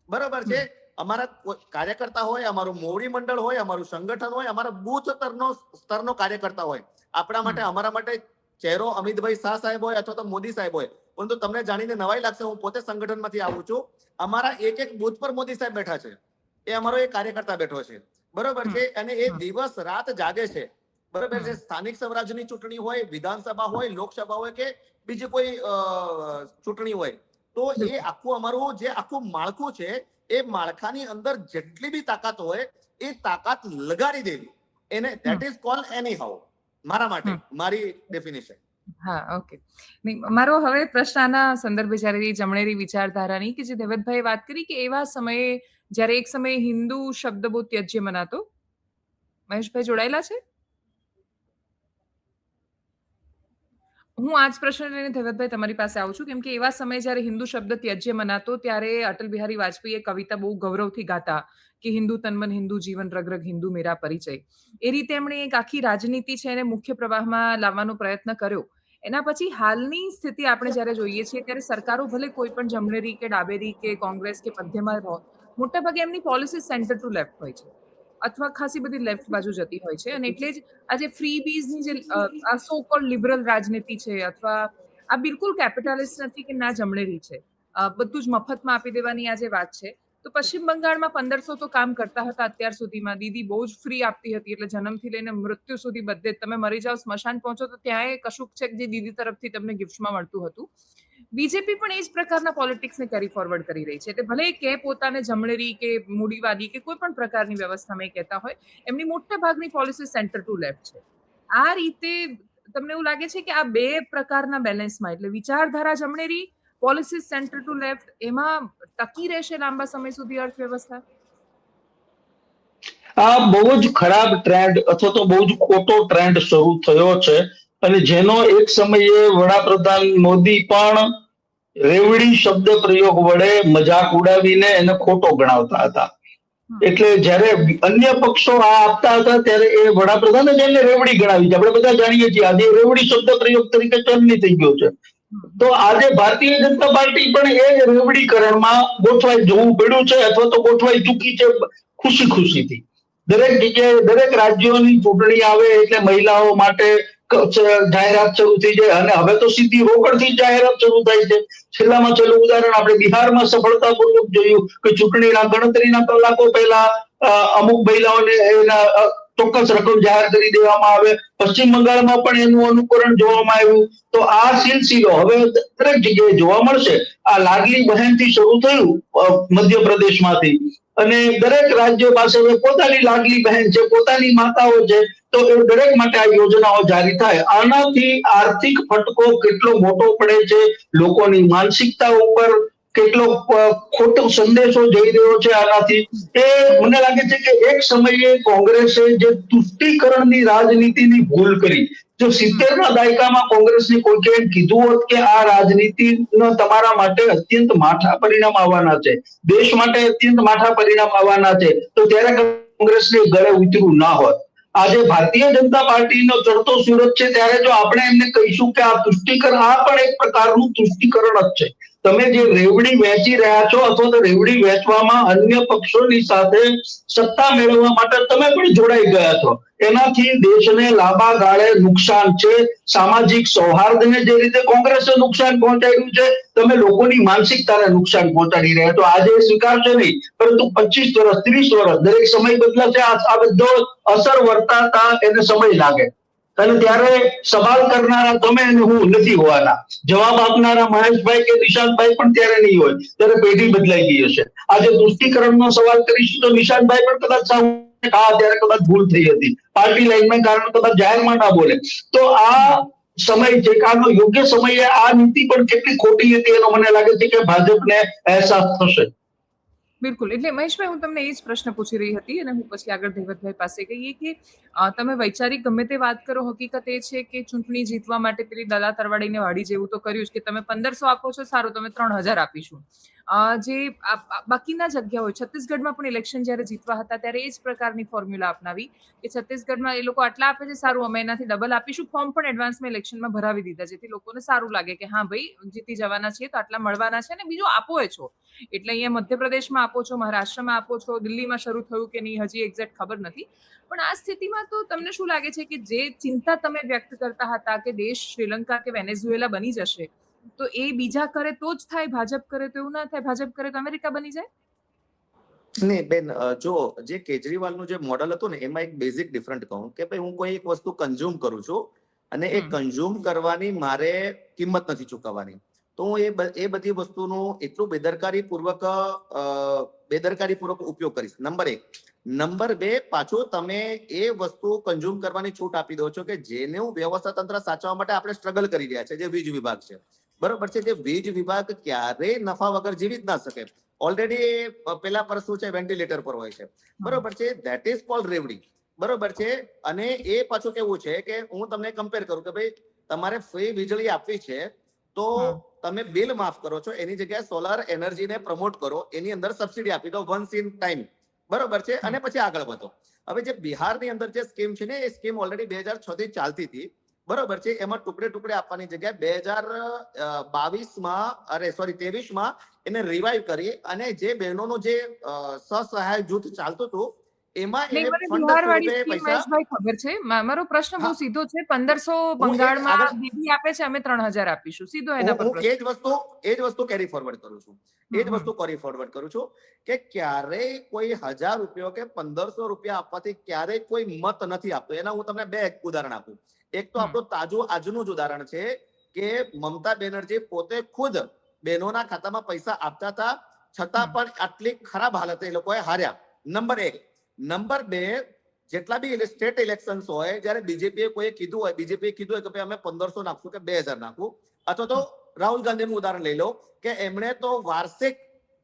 બરોબર છે, અમારા કાર્યકર્તા હોય, અમારું મોવડી મંડળ હોય, અમારું સંગઠન હોય, અમારા બૂથ સ્તરનો કાર્યકર્તા હોય, આપણા માટે, અમારા માટે ચહેરો અમિતભાઈ શાહ સાહેબ હોય અથવા તો મોદી સાહેબ હોય. પરંતુ તમને જાણીને નવાઈ લાગશે, હું પોતે સંગઠનમાંથી આવું છું, અમારા એક બૂથ પર મોદી સાહેબ બેઠા છે, એ અમારો એક કાર્યકર્તા બેઠો છે. બરોબર છે, અને એ દિવસ રાત જાગે છે. બરોબર છે, સ્થાનિક સ્વરાજ્યની ચૂંટણી હોય, વિધાનસભા હોય, લોકસભા હોય કે બીજી કોઈ ચૂંટણી હોય, તો એ આખું અમારું જે આખું માળખું છે, એ માળખાની અંદર જેટલી બી તાકાત હોય એ તાકાત લગાડી દેવી, એને that is call any how, મારા માટે, મારી ડેફિનેશન. હા, ઓકે. મારો હવે પ્રશ્ન આના સંદર્ભે જ્યારે જમણેરી વિચારધારાની કે જે દેવતભાઈ વાત કરી કે એવા સમયે જ્યારે એક સમયે હિન્દુ શબ્દ બહુ ત્યજ્ય મનાતો. મહેશભાઈ જોડાયેલા છે? હું આ જ પ્રશ્ન લઈને દેવતભાઈ તમારી પાસે આવું છું, કેમ કે એવા સમયે જ્યારે હિન્દુ શબ્દ ત્યજ્ય મનાતો ત્યારે અટલ બિહારી વાજપેયીએ કવિતા બહુ ગૌરવથી ગાતા કે હિન્દુ તનમન, હિન્દુ જીવન, રગ રગ હિન્દુ મેરા પરિચય. એ રીતે એમણે એક આખી રાજનીતિ છે એને મુખ્ય પ્રવાહમાં લાવવાનો પ્રયત્ન કર્યો. એના પછી હાલની સ્થિતિ આપણે જ્યારે જોઈએ છીએ ત્યારે સરકારો ભલે કોઈ પણ જમણેરી કે ડાબેરી કે કોંગ્રેસ કે મધ્યમાં હોય, મોટાભાગે એમની પોલિસી સેન્ટર ટુ લેફ્ટ હોય છે અથવા ખાસી બધી લેફ્ટ બાજુ જતી હોય છે. અને એટલે જ આજે ફ્રી બીઝની જે આ સો કોલ્ડ લિબરલ રાજનીતિ છે અથવા આ બિલકુલ કેપિટાલિસ્ટ નથી કે ના જમણેરી છે, બધું જ મફતમાં આપી દેવાની આ જે વાત છે. તો પશ્ચિમ બંગાળમાં 1500 તો કામ કરતા હતા અત્યાર સુધીમાં. દીદી બહુ જ ફ્રી આપતી હતી, એટલે જન્મથી લઈને મૃત્યુ સુધી બધે જ તમે મરી જાઓ, સ્મશાન પહોંચો તો ત્યાં કશુંક છે જે દીદી તરફથી તમને ગિફ્ટમાં મળતું હતું. બીજેપી પણ એ જ પ્રકારના પોલિટિક્સને કેરી ફોરવર્ડ કરી રહી છે. એટલે ભલે કે પોતાને જમણેરી કે મૂડીવાદી કે કોઈ પણ પ્રકારની વ્યવસ્થામાં કહેતા હોય, એમની મોટા ભાગની પોલિસી સેન્ટર ટુ લેફ્ટ છે. આ રીતે તમને એવું લાગે છે કે આ બે પ્રકારના બેલેન્સમાં, એટલે વિચારધારા જમણેરી, પોલિસી સેન્ટર ટુ લેફ્ટ, એમાં ટકી રહેશે લાંબા સમય સુધી અર્થવ્યવસ્થા? આ બહુ જ ખરાબ ટ્રેન્ડ અથવા તો બહુ જ ખોટો ટ્રેન્ડ શરૂ થયો છે, અને જેનો એક સમયે વડાપ્રધાન મોદી પણ રેવડી શબ્દ પ્રયોગ વડે મજાક ઉડાવીને એને ખોટો ગણાવતા હતા. એટલે જ્યારે અન્ય પક્ષો આ આપતા હતા ત્યારે એ વડાપ્રધાને જ એને રેવડી ગણાવી છે. આપણે બધા જાણીએ છીએ આજે રેવડી શબ્દ પ્રયોગ તરીકે ચલણી થઈ ગયો છે. તો આજે ભારતીય જનતા પાર્ટી પણ એ જ રેવડીકરણમાં ગોઠવાઈ જવું પડ્યું છે અથવા તો ગોઠવાઈ ચૂકી છે ખુશીથી. દરેક જગ્યાએ દરેક રાજ્યોની ચૂંટણી આવે એટલે મહિલાઓ માટે જાહેરાત શરૂ થઈ જાય, અને હવે તો સીધી રોકડથી જાહેરાત શરૂ થાય છે. છેલ્લામાં છેલ્લું ઉદાહરણ આપણે બિહારમાં સફળતાપૂર્વક જોયું કે ચૂંટણીના ગણતરીના કલાકો પહેલા અમુક મહિલાઓને એના ચોક્કસ રકમ જાહેર કરી દેવામાં આવે. પશ્ચિમ બંગાળમાં પણ એનું અનુકરણ જોવામાં આવ્યું. તો આ સિલસિલો હવે દરેક જગ્યાએ જોવા મળશે. આ લાડલી બહેનથી શરૂ થયું મધ્યપ્રદેશમાંથી, અને દરેક રાજ્ય પાસે પોતાની લાડલી બહેન છે, પોતાની માતાઓ છે. તો એ દરેક માટે આ યોજનાઓ જારી થાય. આનાથી આર્થિક ફટકો કેટલો મોટો પડે છે, લોકોની માનસિકતા ઉપર કેટલો ખોટો સંદેશો જઈ રહ્યો છે આનાથી, એ મને લાગે છે કે એક સમયે કોંગ્રેસે જે તુષ્ટિકરણની રાજનીતિની ભૂલ કરી, જો 70ના દાયકામાં કોંગ્રેસને કોઈ એમ કીધું હોત કે આ રાજનીતિનો તમારા માટે અત્યંત માઠા પરિણામ આવવાના છે, દેશ માટે અત્યંત માઠા પરિણામ આવવાના છે, તો ત્યારે કોંગ્રેસને ગળે ઉતર્યું ના હોત. આજે ભારતીય જનતા પાર્ટીનો ચડતો સુરત છે, ત્યારે જો આપણે એમને કહીશું કે આ તુષ્ટિકરણ, આ પણ એક પ્રકારનું તુષ્ટિકરણ જ છે. તમે જે રેવડી વહેંચી રહ્યા છો અથવા તો રેવડી વહેંચવામાં અન્ય પક્ષોની સાથે સત્તા મેળવવા માટે તમે પણ જોડાઈ ગયા છો, એનાથી દેશને લાંબા ગાળે નુકસાન છે. સામાજિક સૌહાર્દને જે રીતે કોંગ્રેસે નુકસાન પહોંચાડ્યું છે, તમે લોકોની માનસિકતાને નુકસાન પહોંચાડી રહ્યા છો. આજે સ્વીકારશો નહીં, પરંતુ 25 વર્ષ 30 વર્ષ દરેક સમય બદલાશે, આ બધો અસર વર્તાતા એને સમય લાગે. અને ત્યારે સવાલ કરનારા તમે અને હું નથી હોવાના, જવાબ આપનારા મહેશભાઈ કે નિશાંતભાઈ પણ ત્યારે નહીં હોય, ત્યારે પેઢી બદલાઈ ગઈ હશે. આજે તુષ્ટિકરણનો સવાલ કરીશું તો નિશાંતભાઈ પણ કદાચ ત્યારે કદાચ ભૂલ થઈ હતી, પાર્ટી લાઈનમાં કારણે કદાચ જાહેરમાં ના બોલે. તો આ સમય છે કે આનો યોગ્ય સમયે આ નીતિ પણ કેટલી ખોટી હતી એનો મને લાગે છે કે ભાજપને અહેસાસ થશે. બિલકુલ. એટલે મહેશભાઈ, હું તમને એ જ પ્રશ્ન પૂછી રહી હતી અને હું પછી આગળ ધૈવતભાઈ પાસે ગઈએ કે તમે વૈચારિક ગમે તે વાત કરો, હકીકત એ છે કે ચૂંટણી જીતવા માટે પેલી દલા તરવાડીને વાડી જેવું તો કર્યું જ કે તમે 1500 આપો છો, સારું તમે 3000 આપીશું. જે બાકીના જગ્યાઓ, છત્તીસગઢમાં પણ ઇલેક્શન જ્યારે જીતવા હતા ત્યારે એ જ પ્રકારની ફોર્મ્યુલા અપનાવી કે છત્તીસગઢમાં એ લોકો આટલા આપે છે, સારું અમે એનાથી ડબલ આપીશું. ફોર્મ પણ એડવાન્સમાં ઇલેક્શનમાં ભરાવી દીધા, જેથી લોકોને સારું લાગે કે હા ભાઈ જીતી જવાના છીએ તો આટલા મળવાના છે. અને બીજું આપો એ છો એટલે અહીંયા મધ્યપ્રદેશમાં આપો છો, મહારાષ્ટ્રમાં આપો છો, દિલ્હીમાં શરૂ થયું કે નહીં હજી એક્ઝેક્ટ ખબર નથી. પણ આ સ્થિતિમાં તો તમને શું લાગે છે કે જે ચિંતા તમે વ્યક્ત કરતા હતા કે દેશ શ્રીલંકા કે વેનેઝુએલા બની જશે, તો એ બીજા કરે તો જ થાય, ભાજપ કરે તો એવું ના થાય, ભાજપ કરે તો અમેરિકા બની જાય? નહીં બેન, જો જે કેજરીવાલનું જે મોડલ હતું ને એમાં એક બેઝિક ડિફરન્ટ કહું કે ભાઈ હું કોઈ એક વસ્તુ કન્ઝ્યુમ કરું છું અને એ કન્ઝ્યુમ કરવાની મારે કિંમત નથી ચૂકવવાની, તો હું એ બધી વસ્તુનું એટલું બેદરકારીપૂર્વક ઉપયોગ કરીશ. નંબર 1. નંબર 2, પાછું તમે એ વસ્તુ કન્ઝ્યુમ કરવાની છૂટ આપી દો છો કે જેનું વ્યવસ્થા તંત્ર સાચવવા માટે આપણે સ્ટ્રગલ કરી રહ્યા છે, જે વીજ વિભાગ છે. બરોબર છે, જે વીજ વિભાગ ક્યારેય નફા વગર જીવી જ ના શકે. ઓલરેડી પેલા પર શું છે, વેન્ટિલેટર પર હોય છે. બરોબર છે, ધેટ ઇઝ કોલ્ડ રેવડી. બરોબર છે. અને એ પાછું કેવું છે કે હું તમને કમ્પેર કરું કે ભાઈ તમારે ફ્રી વીજળી આપવી છે તો તમે બિલ માફ કરો છો, એની જગ્યાએ સોલાર એનર્જીને પ્રમોટ કરો, એની અંદર સબસિડી આપી દો વન્સ ઇન ટાઈમ. બરોબર છે. અને પછી આગળ વધો. હવે જે બિહારની અંદર જે સ્કીમ છે ને, એ સ્કીમ ઓલરેડી 2006 થી ચાલતી હતી. બરોબર છે. એમાં ટુકડે આપવાની જગ્યાએ 2023માં એને રિવાઇવ કરી અને જે બહેનોનું જે સ્વસહાય જૂથ ચાલતું હતું એમાં એને ફંડ સ્વરૂપે પૈસા. ખબર છે, મારો પ્રશ્ન બહુ સીધો છે. 1500 બંગાળમાં દીદી આપે છે, અમે 3000 આપીશું, સીધો એના પર. એ જ વસ્તુ કેરી ફોરવર્ડ કરું છું કે ક્યારેય કોઈ 1000 રૂપિયા કે 1500 રૂપિયા આપવાથી ક્યારેય કોઈ મત નથી આપતો. એના હું તમને 2 ઉદાહરણ આપું. એક તો આપણું તાજું આજનું જ ઉદાહરણ છે કે મમતા બેનર્જી પોતે ખુદ બહેનોના ખાતામાં પૈસા આપતા હતા, છતાં પણ આટલી ખરાબ હાલતે એ લોકોએ હાર્યા. નંબર 1. નંબર 2, જેટલા બી સ્ટેટ ઇલેક્શન્સ હોય, જ્યારે બીજેપીએ કીધું હોય કે ભાઈ અમે 1500 નાખશું કે 2000 નાખવું, અથવા તો રાહુલ ગાંધીનું ઉદાહરણ લઈ લો કે એમણે તો વાર્ષિક,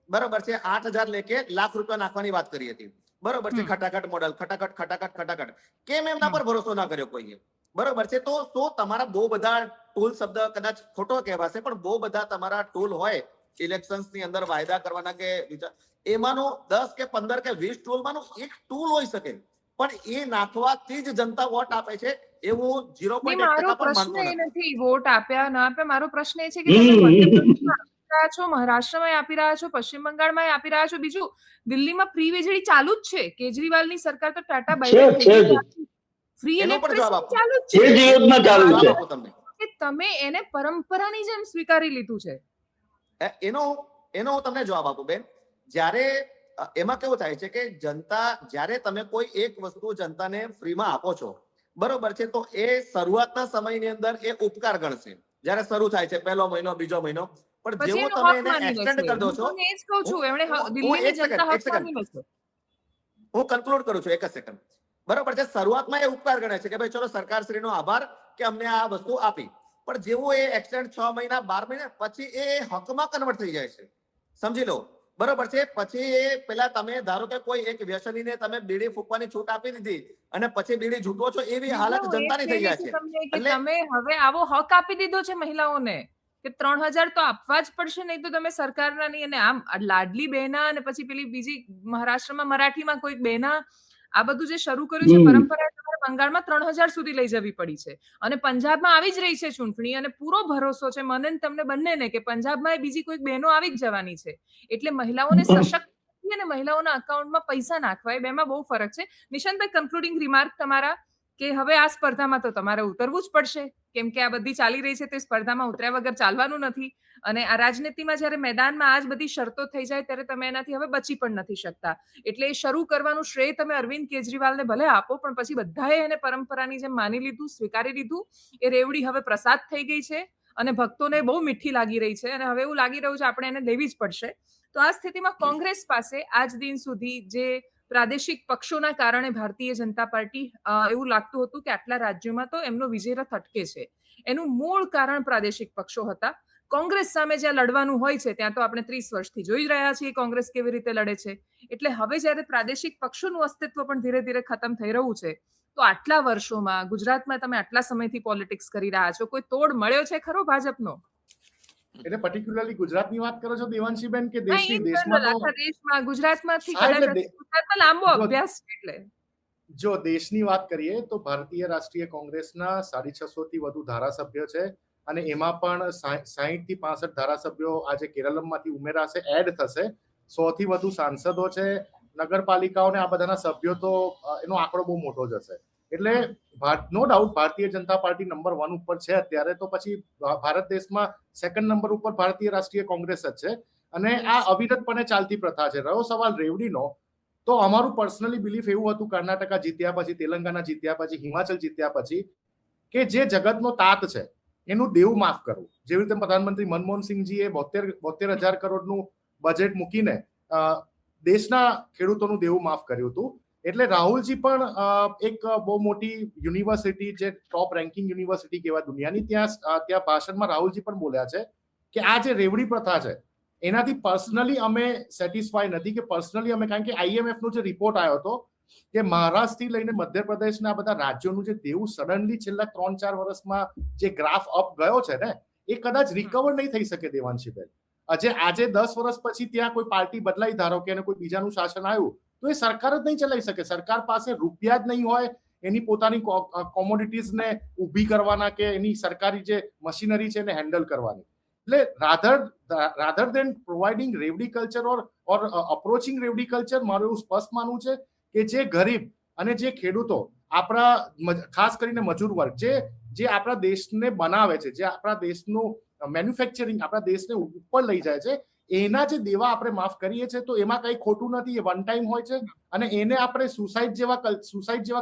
બરોબર છે, 8000 લેકે લાખ રૂપિયા નાખવાની વાત કરી હતી. બરોબર છે. ખટાખટ મોડલ, ખટાખટ. કેમ એમના પર ભરોસો ના કર્યો કોઈએ? બરોબર છે. તો તમારા બહુ બધા ટૂલ, શબ્દ કદાચ ખોટો કહેવાશે, પણ બહુ બધા તમારા ટૂલ હોય ઇલેક્શન્સ ની અંદર વાયદા કરવાના કે એમાંનું 10 કે 15 કે 20 ટૂલમાંનું એક ટૂલ હોઈ શકે, પણ એ નાખવાથી જ જનતા વોટ આપે છે એવું 0.1% પણ માનતો નથી. વોટ આપ્યા ના આપ્યા, મારો પ્રશ્ન એ છે કે તમે મધ્યપ્રદેશમાં આપી રહ્યા છો, મહારાષ્ટ્રમાં આપી રહ્યા છો, પશ્ચિમ બંગાળમાં આપી રહ્યા છો, બીજું દિલ્હીમાં ફ્રી વીજળી ચાલુ જ છે. કેજરીવાલની સરકાર તો ટાટા બાય થઈ ગઈ, ફ્રી ઇલેક્ટ્રિસિટી ચાલુ જ છે. એ જ યોજના ચાલુ છે. તમે એને પરંપરાની જેમ સ્વીકારી લીધું છે. એનો હું તમને જવાબ આપું બેન. જ્યારે એમાં કેવું થાય છે કે જનતા, જ્યારે તમે કોઈ એક વસ્તુ જનતાને ફ્રીમાં આપો છો, બરોબર છે, તો એ શરૂઆતના સમયની અંદર એ ઉપકાર ગણશે, જ્યારે શરૂ થાય છે પહેલો મહિનો, બીજો મહિનો. પણ જેવો તમે એને એક્સટેન્ડ કરી દો છો, હું કન્ક્લુડ કરું છું, 1 સેકન્ડ. બરોબર છે. શરૂઆતમાં એ ઉપકાર ગણે છે કે ભાઈ ચલો સરકારશ્રીનો આભાર કે અમને આ વસ્તુ આપી, પણ જેવું એ એક્સટેન્ડ 6 મહિના 12 મહિના પછી એ હકમાં કન્વર્ટ થઈ જાય છે, સમજી લો. બરોબર છે. પછી એ પેલા તમે ધારો કે કોઈ એક વ્યસનીને તમે બીડી ફૂંકવાની છૂટ આપી દીધી અને પછી બીડી છૂટવો છો, એવી હાલત જનતાની થઈ જાય છે. એટલે તમે હવે આવો હક આપી દીધો છે મહિલાઓને કે 3000 તો આપવા જ પડશે, નહીં તો તમે સરકારના નહીં. અને આમ લાડલી બહેના અને પછી પેલી બીજી મહારાષ્ટ્રમાં મરાઠીમાં કોઈ બહેના, આ બધું જે શરૂ કર્યું છે પરંપરા, બંગાળમાં 3000 સુધી લઈ જવી પડી છે. અને પંજાબમાં આવી જ રહી છે ચૂંટણી, અને પૂરો ભરોસો છે મને ને તમને બંનેને કે પંજાબમાં બીજી કોઈ બહેનો આવી જ જવાની છે. એટલે મહિલાઓને સશક્ત અને મહિલાઓના અકાઉન્ટમાં પૈસા નાખવા, એ બેમાં બહુ ફરક છે. નિશાંતભાઈ, કન્ક્લુડિંગ રિમાર્ક તમારા, કે હવે આ સ્પર્ધામાં તો તમારે ઉતરવું જ પડશે, કેમ કે આ બધી ચાલી રહી છે તે સ્પર્ધામાં ઉતર્યા વગર ચાલવાનું નથી. અને આ રાજનીતિમાં જ્યારે મેદાનમાં આ જ બધી શરતો થઈ જાય ત્યારે તમે એનાથી હવે બચી પણ નથી શકતા. એટલે એ શરૂ કરવાનું શ્રેય તમે અરવિંદ કેજરીવાલને ભલે આપો, પણ પછી બધાએ એને પરંપરાની જેમ માની લીધું, સ્વીકારી લીધું. એ રેવડી હવે પ્રસાદ થઈ ગઈ છે અને ભક્તોને બહુ મીઠી લાગી રહી છે, અને હવે એવું લાગી રહ્યું છે આપણે એને લેવી જ પડશે. તો આ સ્થિતિમાં કોંગ્રેસ પાસે આજ દિન સુધી જે પ્રાદેશિક પક્ષોના કારણે ભારતીય જનતા પાર્ટી એવું લાગતું હતું કે આટલા રાજ્યોમાં તો એમનો વિજય રથ અટકે છે, એનું મૂળ કારણ પ્રાદેશિક પક્ષો હતા. કોંગ્રેસ સામે જ્યાં લડવાનું હોય છે ત્યાં તો આપણે 30 વર્ષથી જોઈ રહ્યા છીએ કોંગ્રેસ કેવી રીતે લડે છે. એટલે હવે જ્યારે પ્રાદેશિક પક્ષોનું અસ્તિત્વ પણ ધીરે ધીરે ખતમ થઈ રહ્યું છે, તો આટલા વર્ષોમાં ગુજરાતમાં તમે આટલા સમયથી પોલિટિક્સ કરી રહ્યા છો, કોઈ તોડ મળ્યો છે ખરો ભાજપનો? એટલે પર્ટિક્યુલરલી ગુજરાતની વાત કરો છો દેવાંશીબેન કે દેશમાં આખા દેશમાં? ગુજરાતમાંથી ગુજરાતમાં લાંબો અભ્યાસ છે. એટલે જો દેશની વાત કરીએ તો ભારતીય રાષ્ટ્રીય કોંગ્રેસના 650 થી વધુ ધારાસભ્ય છે, અને એમાં પણ 60 થી 65 ધારાસભ્યો આજે કેરળમાંથી ઉમેરાશે, એડ થશે. 100 થી વધુ સાંસદો છે, નગરપાલિકાઓને આ બધાના સભ્યો, તો એનો આંકડો બહુ મોટો જ હશે. એટલે no doubt Bharatiya Janata party number 1 ઉપર છે અત્યારે, તો પછી ભારત દેશમાં સેકન્ડ નંબર ઉપર ભારતીય રાષ્ટ્રીય કોંગ્રેસ જ છે. અને આ અવિરતપણે ચાલતી પ્રથા છે. રહ્યો સવાલ રેવડીનો, તો અમારું પર્સનલી બિલીફ એવું હતું કર્ણાટકા જીત્યા પછી, તેલંગાના જીત્યા પછી, હિમાચલ જીત્યા પછી, કે જે જગતનો તાત છે એનું દેવું માફ કરવું. જેવી રીતે પ્રધાનમંત્રી મનમોહનસિંહજીએ 72,000 કરોડનું બજેટ મૂકીને દેશના ખેડૂતોનું દેવું માફ કર્યું હતું. એટલે રાહુલજી પણ એક બહુ મોટી યુનિવર્સિટી, જે ટોપ રેન્કિંગ યુનિવર્સિટી કહેવાય દુનિયાની, ત્યાં ભાષણમાં રાહુલજી પણ બોલ્યા છે કે આ જે રેવડી પ્રથા છે એનાથી પર્સનલી અમે સેટિસ્ફાય નથી. કે પર્સનલી અમે, કારણ કે IMF નો જે રિપોર્ટ આવ્યો હતો કે મહારાષ્ટ્રથી લઈને મધ્યપ્રદેશના બધા રાજ્યોનું જે દેવું સડનલી છેલ્લા 3-4 વર્ષમાં જે ગ્રાફ અપ ગયો છે ને, એ કદાચ રિકવર નહીં થઈ શકે દેવાંશીબેન. આજે 10 વર્ષ પછી ત્યાં કોઈ પાર્ટી બદલાઈ, ધારો કે કોઈ બીજાનું શાસન આવ્યું, તો એ સરકાર જ નહીં ચલાવી શકે. સરકાર પાસે રૂપિયા જ નહીં હોય એની પોતાની કોમોડિટીઝને ઊભી કરવાના, કે એની સરકારી જે મશીનરી છે એને હેન્ડલ કરવાની. એટલે રાધર દેન પ્રોવાઇડિંગ રેવડી કલ્ચર ઓર અપ્રોચિંગ રેવડી કલ્ચર, મારું એવું સ્પષ્ટ માનવું છે કે જે ગરીબ અને જે ખેડૂતો, આપણા ખાસ કરીને મજૂર વર્ગ, જે આપણા દેશને બનાવે છે, જે આપણા દેશનું મેન્યુફેક્ચરિંગ, આપણા દેશને ઉપર લઈ જાય છે, એના જે દેવા આપણે માફ કરીએ છીએ, તો એમાં કઈ ખોટું નથી. એ વન ટાઈમ હોય છે, અને એને આપણે સુસાઇડ જેવા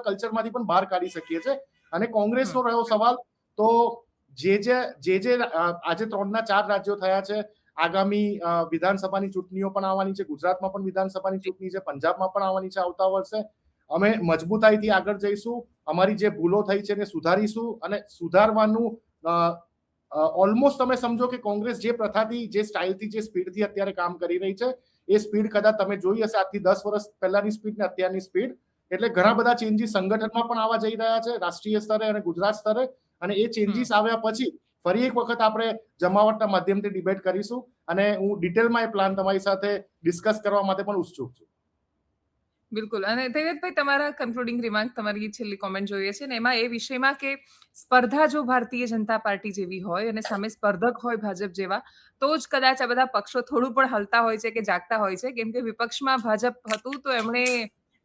કલ્ચરમાંથી પણ બહાર કાઢી શકીએ છીએ. અને કોંગ્રેસનો રહ્યો સવાલ, તો જે આજે 3-4 રાજ્યો થયા છે, આગામી વિધાનસભાની ચૂંટણીઓ પણ આવવાની છે, ગુજરાતમાં પણ વિધાનસભાની ચૂંટણી છે, પંજાબમાં પણ આવવાની છે આવતા વર્ષે. અમે મજબૂતાઈથી આગળ જઈશું, અમારી જે ભૂલો થઈ છે એને સુધારીશું, અને સુધારવાનું ઓલમોસ્ટ તમે સમજો કે કોંગ્રેસ જે પ્રથાથી, જે સ્ટાઇલથી, જે સ્પીડથી અત્યારે કામ કરી રહી છે, એ સ્પીડ કદાચ તમે જોઈ હશે આજથી 10 વર્ષ પહેલાની સ્પીડ ને અત્યારની સ્પીડ. એટલે ઘણા બધા ચેન્જીસ સંગઠનમાં પણ આવવા જઈ રહ્યા છે, રાષ્ટ્રીય સ્તરે અને ગુજરાત સ્તરે. અને એ ચેન્જીસ આવ્યા પછી ફરી એક વખત આપણે જમાવટના માધ્યમથી ડિબેટ કરીશું, અને હું ડિટેલમાં એ પ્લાન તમારી સાથે ડિસ્કસ કરવા માટે પણ ઉત્સુક છું. બિલકુલ. અને દેવેદભાઈ, તમારા કન્ક્લુડિંગ રિમાર્ક, તમારી છેલ્લી કોમેન્ટ જોઈએ છે ને, એમાં એ વિષયમાં કે સ્પર્ધા જો ભારતીય જનતા પાર્ટી જેવી હોય અને સામે સ્પર્ધક હોય ભાજપ જેવા, તો જ કદાચ આ બધા પક્ષો થોડું પણ હલતા હોય છે કે જાગતા હોય છે. કેમ કે વિપક્ષમાં ભાજપ હતું તો એમણે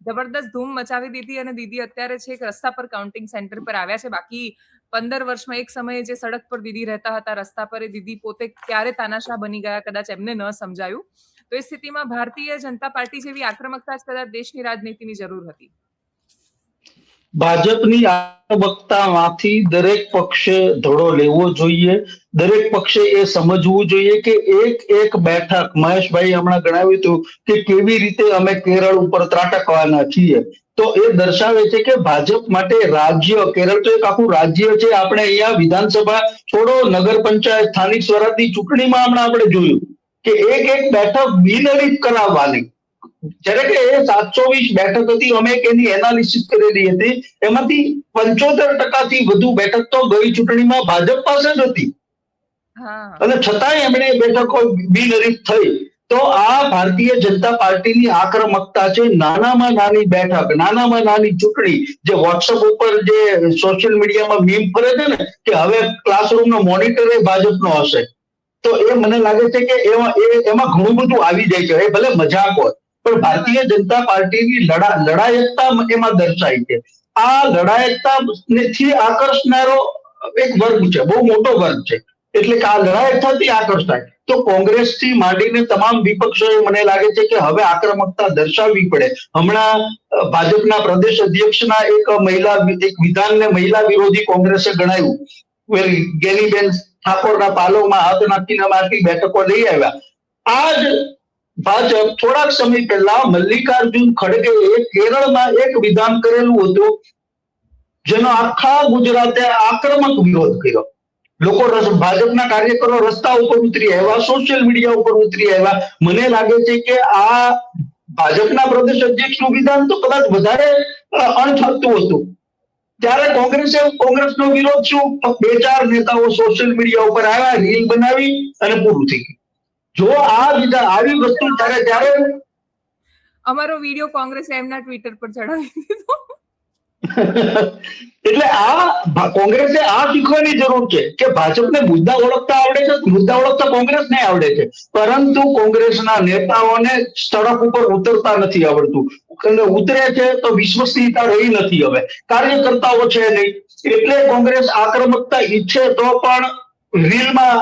જબરદસ્ત ધૂમ મચાવી દીધી, અને દીદી અત્યારે છે કે રસ્તા પર કાઉન્ટિંગ સેન્ટર પર આવ્યા છે. બાકી 15 વર્ષમાં એક સમયે જે સડક પર દીદી રહેતા હતા, રસ્તા પર, એ દીદી પોતે ક્યારે તાનાશાહ બની ગયા કદાચ એમને ન સમજાયું. તો એ સ્થિતિમાં ભારતીય જનતા પાર્ટી જેવી આક્રમકતા જ કદાચ દેશની રાજનીતિની જરૂર હતી. ભાજપની આક્રમકતામાંથી દરેક પક્ષે ધડો લેવો જોઈએ. દરેક પક્ષે એ સમજવું જોઈએ કે એક બેઠક, મહેશભાઈ હમણાં ગણાવ્યું હતું કે કેવી રીતે અમે કેરળ ઉપર ત્રાટકવાના છીએ, તો એ દર્શાવે છે કે ભાજપ માટે રાજ્ય, કેરળ તો એક આખું રાજ્ય છે. આપણે અહીંયા વિધાનસભા છોડો, નગર પંચાયત, સ્થાનિક સ્વરાજની ચૂંટણીમાં હમણાં આપણે જોયું કે એક બેઠક બિનહરીફ કરાવવાની, જ્યારે કે એ 720 બેઠક હતી, અમે એની એનાલિસિસ કરેલી હતી, એમાંથી 75% વધુ બેઠક તો ગઈ ચૂંટણીમાં ભાજપ પાસે જ હતી, અને છતાંય એમણે બેઠકો બિનહરીફ થઈ. તો આ ભારતીય જનતા પાર્ટીની આક્રમકતા છે. નાનામાં નાની બેઠક, નાનામાં નાની ચૂંટણી, જે વોટ્સઅપ ઉપર જે સોશિયલ મીડિયામાં મીમ ફરે છે ને કે હવે ક્લાસરૂમનો મોનિટર એ ભાજપનો હશે, તો એ મને લાગે છે કે એમાં ઘણું બધું આવી જાય છે. એ ભલે મજાક હોય, પણ ભારતીય જનતા પાર્ટીની લડાયકતા એમાં દર્શાય છે. આ લડાયકતા થી આકર્ષનારો એક વર્ગ છે, બહુ મોટો વર્ગ છે, એટલે કે આ લડાયકતાથી આકર્ષાય. તો કોંગ્રેસથી માંડીને તમામ વિપક્ષોએ મને લાગે છે કે હવે આક્રમકતા દર્શાવવી પડે. હમણાં ભાજપના પ્રદેશ અધ્યક્ષના એક વિધાનને મહિલા વિરોધી કોંગ્રેસે ગણાવ્યું. ગેનીબેન ઠાકોરના પાલોમાં હાથ નાખીને આટલી બેઠકો લઈ આવ્યા. આ જ ભાજપ થોડાક સમય પહેલા મલ્લિકાર્જુન ખડગેએ કેરળમાં એક વિધાન કરેલું હતું, જેનો આખા ગુજરાતે આક્રમક વિરોધ કર્યો. લોકો, ભાજપના કાર્યકરો રસ્તા ઉપર ઉતરી આવ્યા, સોશિયલ મીડિયા ઉપર ઉતરી આવ્યા. મને લાગે છે કે આ ભાજપના પ્રદેશ અધ્યક્ષનું વિધાન તો કદાચ વધારે અણથકતું હતું. ત્યારે કોંગ્રેસનો વિરોધ શું? 2-4 નેતાઓ સોશિયલ મીડિયા ઉપર આવ્યા, રીલ બનાવી અને પૂરું થઈ ગયું. જો આવી વસ્તુ ત્યારે અમારો વિડીયો કોંગ્રેસે એમના ટ્વિટર પર ચડાવી દીધો. એટલે કોંગ્રેસે શીખવાની જરૂર છે કે ભાજપને મુદ્દા ઓળખતા આવડે છે, મુદ્દા ઓળખતા કોંગ્રેસને આવડે છે, પરંતુ કોંગ્રેસના નેતાઓને સડક ઉપર ઉતરતા નથી આવડતું. ઉતરે છે તો વિશ્વસનીયતા રહી નથી, હવે કાર્યકર્તાઓ છે નહીં. એટલે કોંગ્રેસ આક્રમકતા ઈચ્છે તો પણ રીલમાં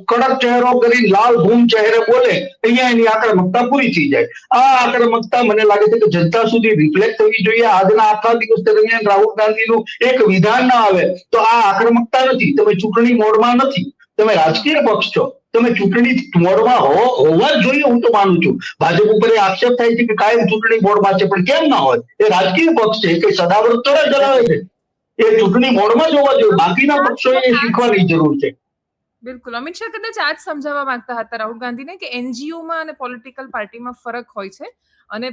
કડક ચહેરો કરી લાલ ભૂમ ચહેરે બોલે, અહીંયા એની આક્રમકતા પૂરી થઈ જાય. આ આક્રમકતા મને લાગે છે કે જનતા સુધી રિફ્લેક્ટ થવી જોઈએ. આજના આખા દિવસ દરમિયાન રાહુલ ગાંધીનું એક વિધાન ના આવે તો આ આક્રમકતા નથી. તમે ચૂંટણી મોડમાં નથી, તમે રાજકીય પક્ષ છો, તમે ચૂંટણી મોડમાં હોવા જ જોઈએ. હું તો માનું છું ભાજપ ઉપર એ આક્ષેપ થાય છે કે કાયમ ચૂંટણી મોડમાં છે, પણ કેમ ના હોય? એ રાજકીય પક્ષ છે, કે સદાવ્રત થોડા ધરાવે છે. એ ચૂંટણી મોડમાં જ હોવા જોઈએ. બાકીના પક્ષોએ એ શીખવાની જરૂર છે. બિલકુલ. અમિત શાહ કદાચ આ જ સમજાવવા માંગતા હતા રાહુલ ગાંધીને કે એનજીઓમાં અને પોલિટિકલ પાર્ટીમાં ફરક હોય છે, અને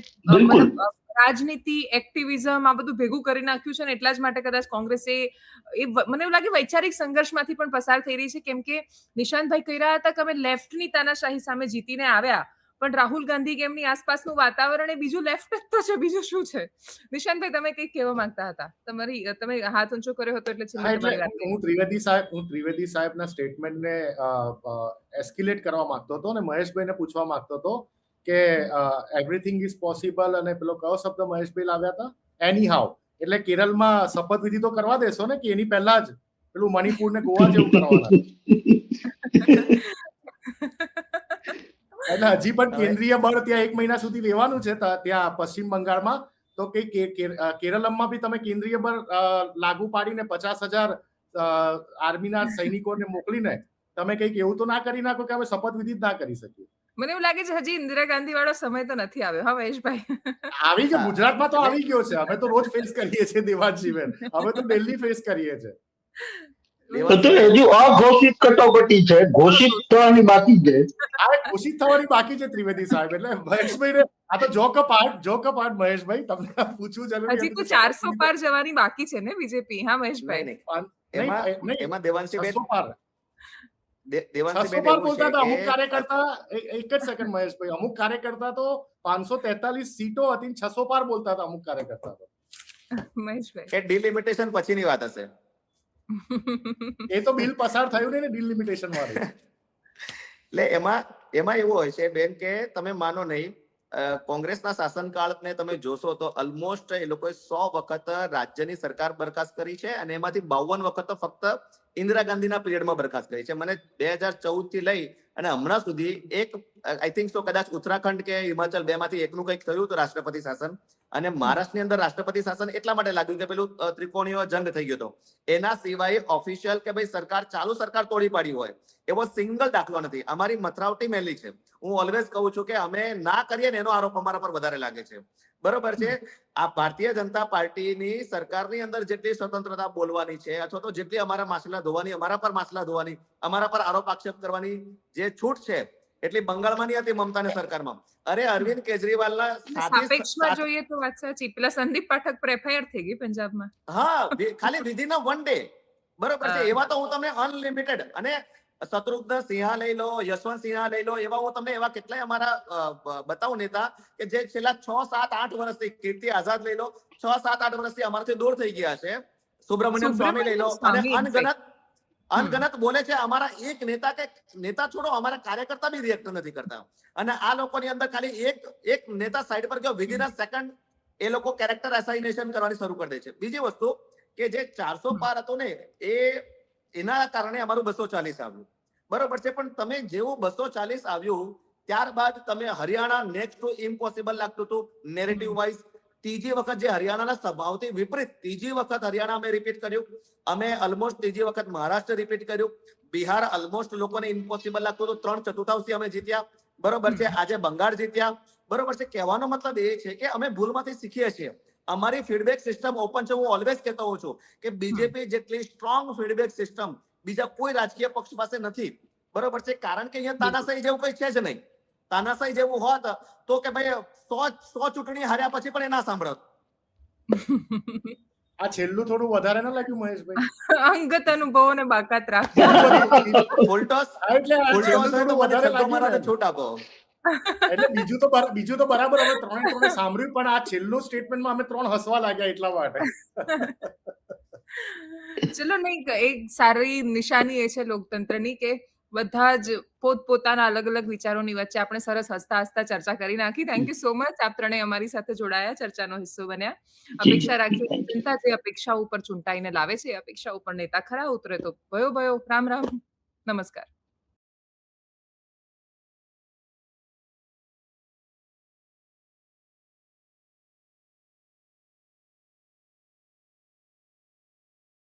રાજનીતિ, એક્ટિવિઝમ આ બધું ભેગું કરી નાખ્યું છે, ને એટલા જ માટે કદાચ કોંગ્રેસે મને એવું લાગે વૈચારિક સંઘર્ષમાંથી પણ પસાર થઈ રહી છે. કેમ કે નિશાંતભાઈ કહી રહ્યા હતા કે અમે લેફ્ટની તાનાશાહી સામે જીતીને આવ્યા, પણ રાહુલ ગાંધી કે એમની આસપાસનું વાતાવરણ એ બીજું લેફ્ટ જ તો છે, બીજું શું છે? નિશાંતભાઈ, તમે કંઈક કહેવા માંગતા હતા. તમે હાથ ઊંચો કર્યો હતો એટલે હું ત્રિવેદી સાહેબના સ્ટેટમેન્ટને એસ્કેલેટ કરવા માંગતો હતો અને મહેશભાઈને પૂછવા માંગતો હતો કે એવરીથિંગ ઇઝ પોસિબલ, અને પેલો કયો શબ્દ મહેશભાઈ લાવ્યા હતા? એની હાઉ. એટલે કેરળમાં શપથવિધિ તો કરવા દેશો ને, કે એની પહેલા જ પેલું મણિપુર ને ગોવા જેવું કરવાના? એટલે હજી પણ કેન્દ્રીય બળ ત્યાં 1 મહિના સુધી રહેવાનું છે ત્યાં પશ્ચિમ બંગાળમાં. તો કેરળમાં બી તમે કેન્દ્રીય બળ લાગુ પાડીને 50,000 આર્મીના સૈનિકોને મોકલીને તમે કંઈક એવું તો ના કરી નાખો કે અમે શપથવિધિ જ ના કરી શકીએ. મને એવું લાગે છે હજી ઇન્દિરા ગાંધી વાળો સમય તો નથી આવ્યો. હા મહેશભાઈ, આવી ગયો, ગુજરાતમાં તો આવી ગયો છે. અમે તો રોજ ફેસ કરીએ છીએ દેવાંશીબેન, અમે તો ડેલી ફેસ કરીએ છીએ. હજુ અઘોષિત કટોકટી છે, ઘોષિત થવાની બાકી છે. ઘોષિત થવાની બાકી છે ત્રિવેદી સાહેબ. એટલે મહેશભાઈ, આ તો જોક અપાર્ટ મહેશભાઈ, તમને પૂછવું જરૂરી હજી તો 400 પાર જવાની બાકી છે ને બીજેપી. હા મહેશભાઈ, એમાં દેવાંશીબેન 600 પાર બોલતા હતા અમુક કાર્યકર્તા. એક જ સેકન્ડ મહેશભાઈ, અમુક કાર્યકર્તા તો 543 સીટો હતી, 600 પાર બોલતા હતા અમુક કાર્યકર્તા તો. મહેશભાઈ, એ ડિલિમિટેશન પછીની વાત હશે. એ તો બિલ પસાર થયું ને ડિલિમિટેશન વાળું. એટલે એમાં એવું હોય છે બેન કે તમે માનો નહીં, કોંગ્રેસના શાસનકાળને તમે જોશો તો ઓલમોસ્ટ એ લોકોએ 100 વખત રાજ્યની સરકાર બરખાસ્ત કરી છે, અને એમાંથી 52 વખત તો ફક્ત ઇન્દિરા ગાંધીના પીરિયડમાં બરખાસ્ત કરી છે. મને 2014 થી લઈ અને હમણાં સુધી એક આઈ થિંક સો કદાચ ઉત્તરાખંડ કે હિમાચલ બેમાંથી એકનું કંઈક થયું હતું રાષ્ટ્રપતિ શાસન, અને મહારાષ્ટ્રની અંદર રાષ્ટ્રપતિ શાસન એટલા માટે લાગ્યું કે પેલું ત્રિકોણીય જંગ થઈ ગયો હતો. એના સિવાય ઓફિશિયલ કે ભાઈ સરકાર ચાલુ સરકાર તોડી પાડી હોય એવો સિંગલ દાખલો નથી. અમારી મથરાવટી મેલી છે. હું ઓલવેઝ કહું છું કે અમે ના કરીએ ને એનો આરોપ અમારા પર વધારે લાગે છે. બરોબર છે. આ ભારતીય જનતા પાર્ટીની સરકારની અંદર જેટલી સ્વતંત્રતા બોલવાની છે, અથવા તો જેટલી અમારા માસલા ધોવાની, અમારા પર માસલા ધોવાની, અમારા પર આરોપ આક્ષેપ કરવાની જે છૂટ છે, એટલી બંગાળમાં નહીં હતી મમતાની સરકારમાં. અરે અરવિંદ કેજરીવાલના સાપેક્ષમાં જોઈએ તો વાત સાચી. પેલા સંદીપ પાઠક પર એફઆઈઆર થઈ ગઈ પંજાબમાં. હા, ખાલી વિધિન વન ડે. બરોબર છે. એવા તો હું તમને અનલિમિટેડ, અને શત્રુઘ્ન સિંહા લઈ લો, યશવંત સિંહા લઈ લો, એવા હું તમને એવા કેટલાય અમારા બતાવું નેતા કે જે છેલ્લા 6, 7, 8 વર્ષથી, કીર્તિ આઝાદ લઈ લો, 6, 7, 8 વર્ષથી અમારાથી દૂર થઈ ગયા છે. સુબ્રમણ્યમ સ્વામી લઈ લો, અને અનગનત બોલે છે. અમારા એક નેતા કે નેતા છોડો, અમારા કાર્યકર્તા બી રિએક્ટ નથી કરતા. અને આ લોકોની અંદર ખાલી એક નેતા સાઈડ પર ગયો, વિધિન અ સેકન્ડ એ લોકો કેરેક્ટર એસાઇનેશન કરવાની શરૂ કરી દે છે. બીજી વસ્તુ કે જે 400 પાર હતું ને, એના કારણે અમારું 240 આવ્યું. બરોબર છે. પણ તમે જેવું 240 આવ્યું, ત્યારબાદ તમે હરિયાણા નેક્સ્ટ ટુ ઇમ્પોસિબલ લાગતું હતું નેરેટિવ વાઇઝ. ત્રીજી વખત જે હરિયાણાના સ્વભાવથી વિપરીત, ત્રીજી વખત હરિયાણા અમે રિપીટ કર્યું. અમે ઓલમોસ્ટ ત્રીજી વખત મહારાષ્ટ્ર રિપીટ કર્યું. બિહાર ઓલમોસ્ટ લોકોને ઇમ્પોસિબલ લાગતું હતું. 3/4 અમે જીત્યા. બરોબર છે. આજે બંગાળ જીત્યા. બરોબર છે. કહેવાનો મતલબ એ છે કે અમે ભૂલમાંથી શીખીએ છીએ. અમારી ફીડબેક સિસ્ટમ ઓપન છે. હું ઓલવેઝ કહેતો હોઉં છું કે બીજેપી જેટલી સ્ટ્રોંગ ફીડબેક સિસ્ટમ બીજા કોઈ રાજકીય પક્ષ પાસે નથી. બરોબર છે. કારણ કે અહીંયા તાનાશાહી જેવું કઈ છે જ નહીં. તાનાશાહી જેવું હોત તો કે ભાઈ 100 ચૂંટણી હાર્યા પછી પણ એ ના સાંભળત. આ છેલ્લું થોડું વધારે ન લાગ્યું મહેશભાઈ? અંગત અનુભવોને બાકાત રાખો. ફૂલટોસ એટલે આ છેલ્લું થોડું વધારે લાગ્યું ને. છૂટ આપો. એટલે બીજું તો બરાબર અમે ત્રણે સાંભળ્યું, પણ આ છેલ્લું સ્ટેટમેન્ટમાં અમે 3 હસવા લાગ્યા એટલા માટે. ચલો, નહીં, એક સારી નિશાની એ છે લોકતંત્રની કે બધા જ પોતપોતાના અલગ અલગ વિચારોની વચ્ચે આપણે સરસ હસતા હસતા ચર્ચા કરી નાખી. Thank you so much. આપ ત્રણેય અમારી સાથે જોડાયા, ચર્ચાનો હિસ્સો બન્યા. અપેક્ષા રાખીએ જનતા જે અપેક્ષા ઉપર ચૂંટાઈને લાવે છે, એ અપેક્ષા ઉપર નેતા ખરા ઉતરે તો ભયો ભયો. રામ રામ, નમસ્કાર.